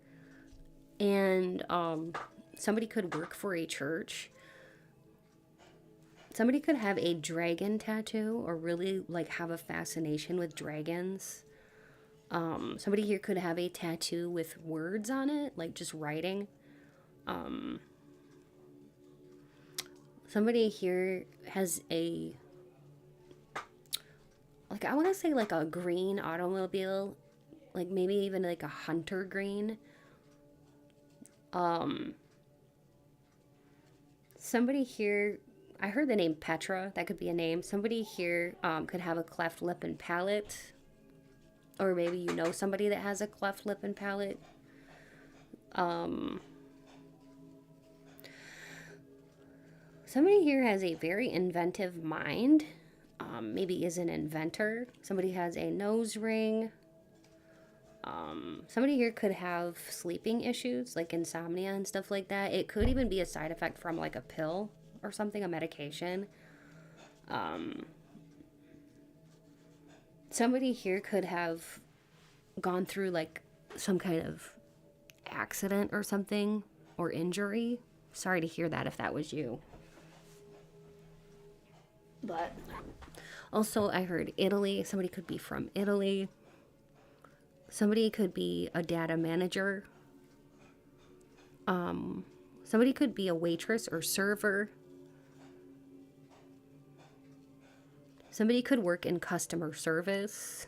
And somebody could work for a church. Somebody could have a dragon tattoo or really like have a fascination with dragons. Somebody here could have a tattoo with words on it, like just writing. Somebody here has a, like, I want to say like a green automobile, like maybe even like a hunter green. Somebody here, I heard the name Petra, that could be a name. Somebody here could have a cleft lip and palate. Or maybe you know somebody that has a cleft lip and palate. Somebody here has a very inventive mind. Maybe is an inventor. Somebody has a nose ring. Somebody here could have sleeping issues, like insomnia and stuff like that. It could even be a side effect from like a pill or something, a medication. Somebody here could have gone through like some kind of accident or something, or injury. Sorry to hear that if that was you. But also I heard Italy. Somebody could be from Italy. Somebody could be a data manager. Somebody could be a waitress or server. Somebody could work in customer service.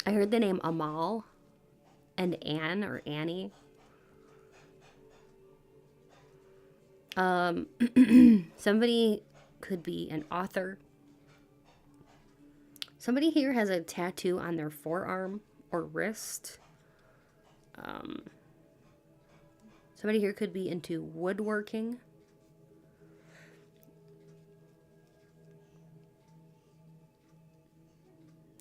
I heard the name Amal and Anne or Annie. Somebody could be an author. Somebody here has a tattoo on their forearm or wrist. Somebody here could be into woodworking.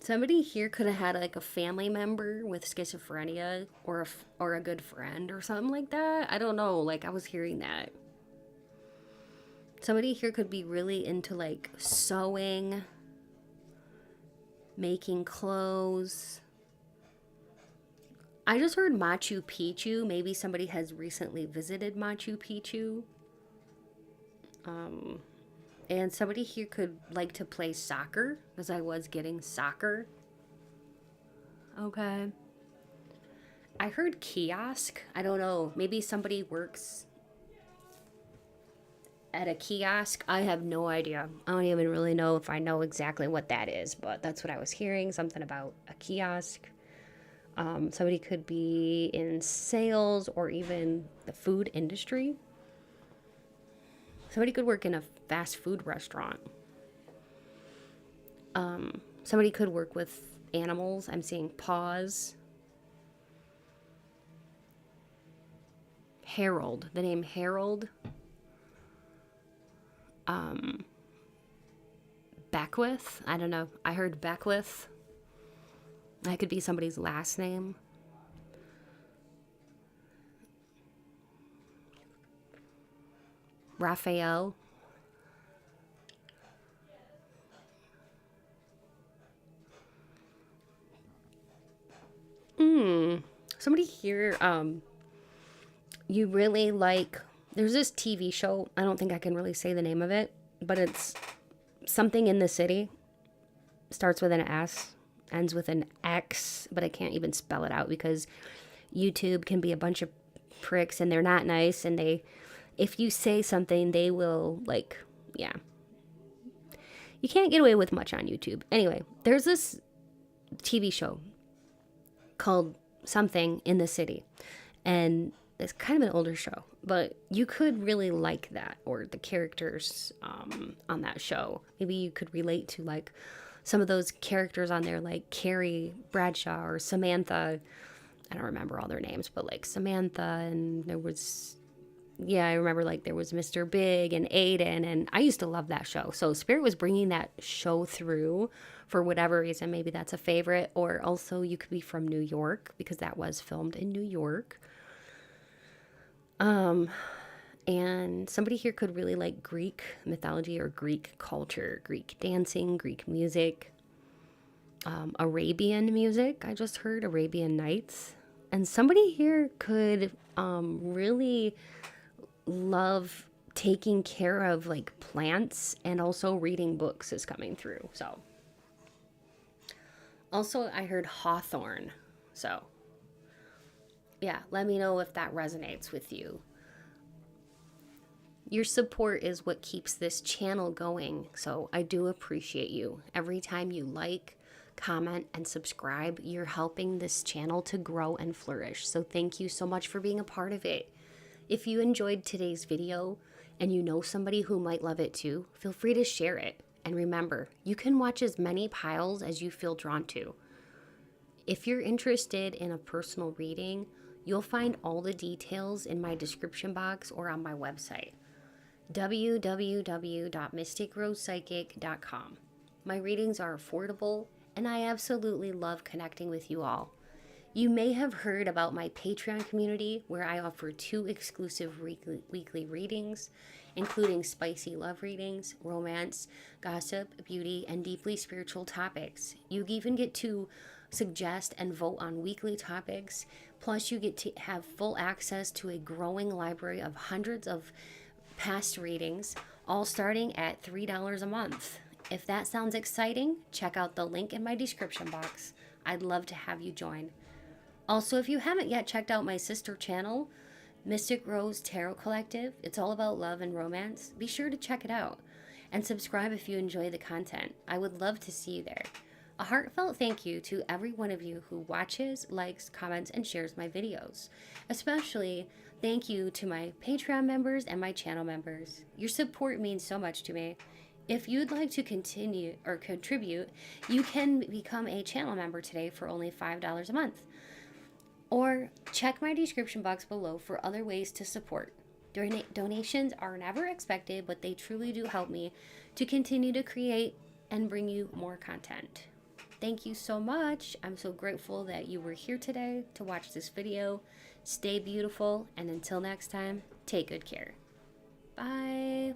Somebody here could have had like a family member with schizophrenia or or a good friend or something like that. I don't know. Like I was hearing that. Somebody here could be really into like sewing, making clothes. I just heard Machu Picchu. Maybe somebody has recently visited Machu Picchu. And somebody here could like to play soccer, because I was getting soccer. Okay. I heard kiosk. I don't know. Maybe somebody works at a kiosk. I have no idea. I don't even really know if I know exactly what that is, but that's what I was hearing. Something about a kiosk. Somebody could be in sales or even the food industry. Somebody could work in a fast food restaurant. Somebody could work with animals. I'm seeing paws. Harold. The name Harold. Beckwith. I don't know. I heard Beckwith. That could be somebody's last name. Raphael. Somebody here, you really like, there's this TV show, I don't think I can really say the name of it, but it's something in the city. Starts with an S, ends with an X, but I can't even spell it out because YouTube can be a bunch of pricks and they're not nice, and if you say something, they will, like, yeah. You can't get away with much on YouTube. Anyway, there's this TV show called Something in the City, and it's kind of an older show, but you could really like that, or the characters on that show. Maybe you could relate to, like, some of those characters on there, like Carrie Bradshaw or Samantha. I don't remember all their names, but like Samantha, and there was, yeah, I remember like there was Mr. Big and Aiden, and I used to love that show. So Spirit was bringing that show through for whatever reason. Maybe that's a favorite, or also you could be from New York because that was filmed in New York. And somebody here could really like Greek mythology or Greek culture, Greek dancing, Greek music, Arabian music. I just heard Arabian Nights. And somebody here could really love taking care of like plants, and also reading books is coming through. So also I heard hawthorn. So yeah, let me know if that resonates with you. Your support is what keeps this channel going, so I do appreciate you. Every time you like, comment, and subscribe, you're helping this channel to grow and flourish. So thank you so much for being a part of it. If you enjoyed today's video and you know somebody who might love it too, feel free to share it. And remember, you can watch as many piles as you feel drawn to. If you're interested in a personal reading, you'll find all the details in my description box or on my website, www.mysticrosepsychic.com. My readings are affordable, and I absolutely love connecting with you all. You may have heard about my Patreon community, where I offer 2 exclusive weekly readings, including spicy love readings, romance, gossip, beauty, and deeply spiritual topics. You even get to suggest and vote on weekly topics, plus you get to have full access to a growing library of hundreds of past readings, all starting at $3 a month. If that sounds exciting, check out the link in my description box. I'd love to have you join. Also, if you haven't yet checked out my sister channel, Mystic Rose Tarot Collective, it's all about love and romance, be sure to check it out. And subscribe if you enjoy the content. I would love to see you there. A heartfelt thank you to every one of you who watches, likes, comments, and shares my videos. Especially thank you to my Patreon members and my channel members. Your support means so much to me. If you'd like to continue or contribute, you can become a channel member today for only $5 a month. Or check my description box below for other ways to support. Donations are never expected, but they truly do help me to continue to create and bring you more content. thank you so much. I'm so grateful that you were here today to watch this video. Stay beautiful, and until next time, take good care. Bye.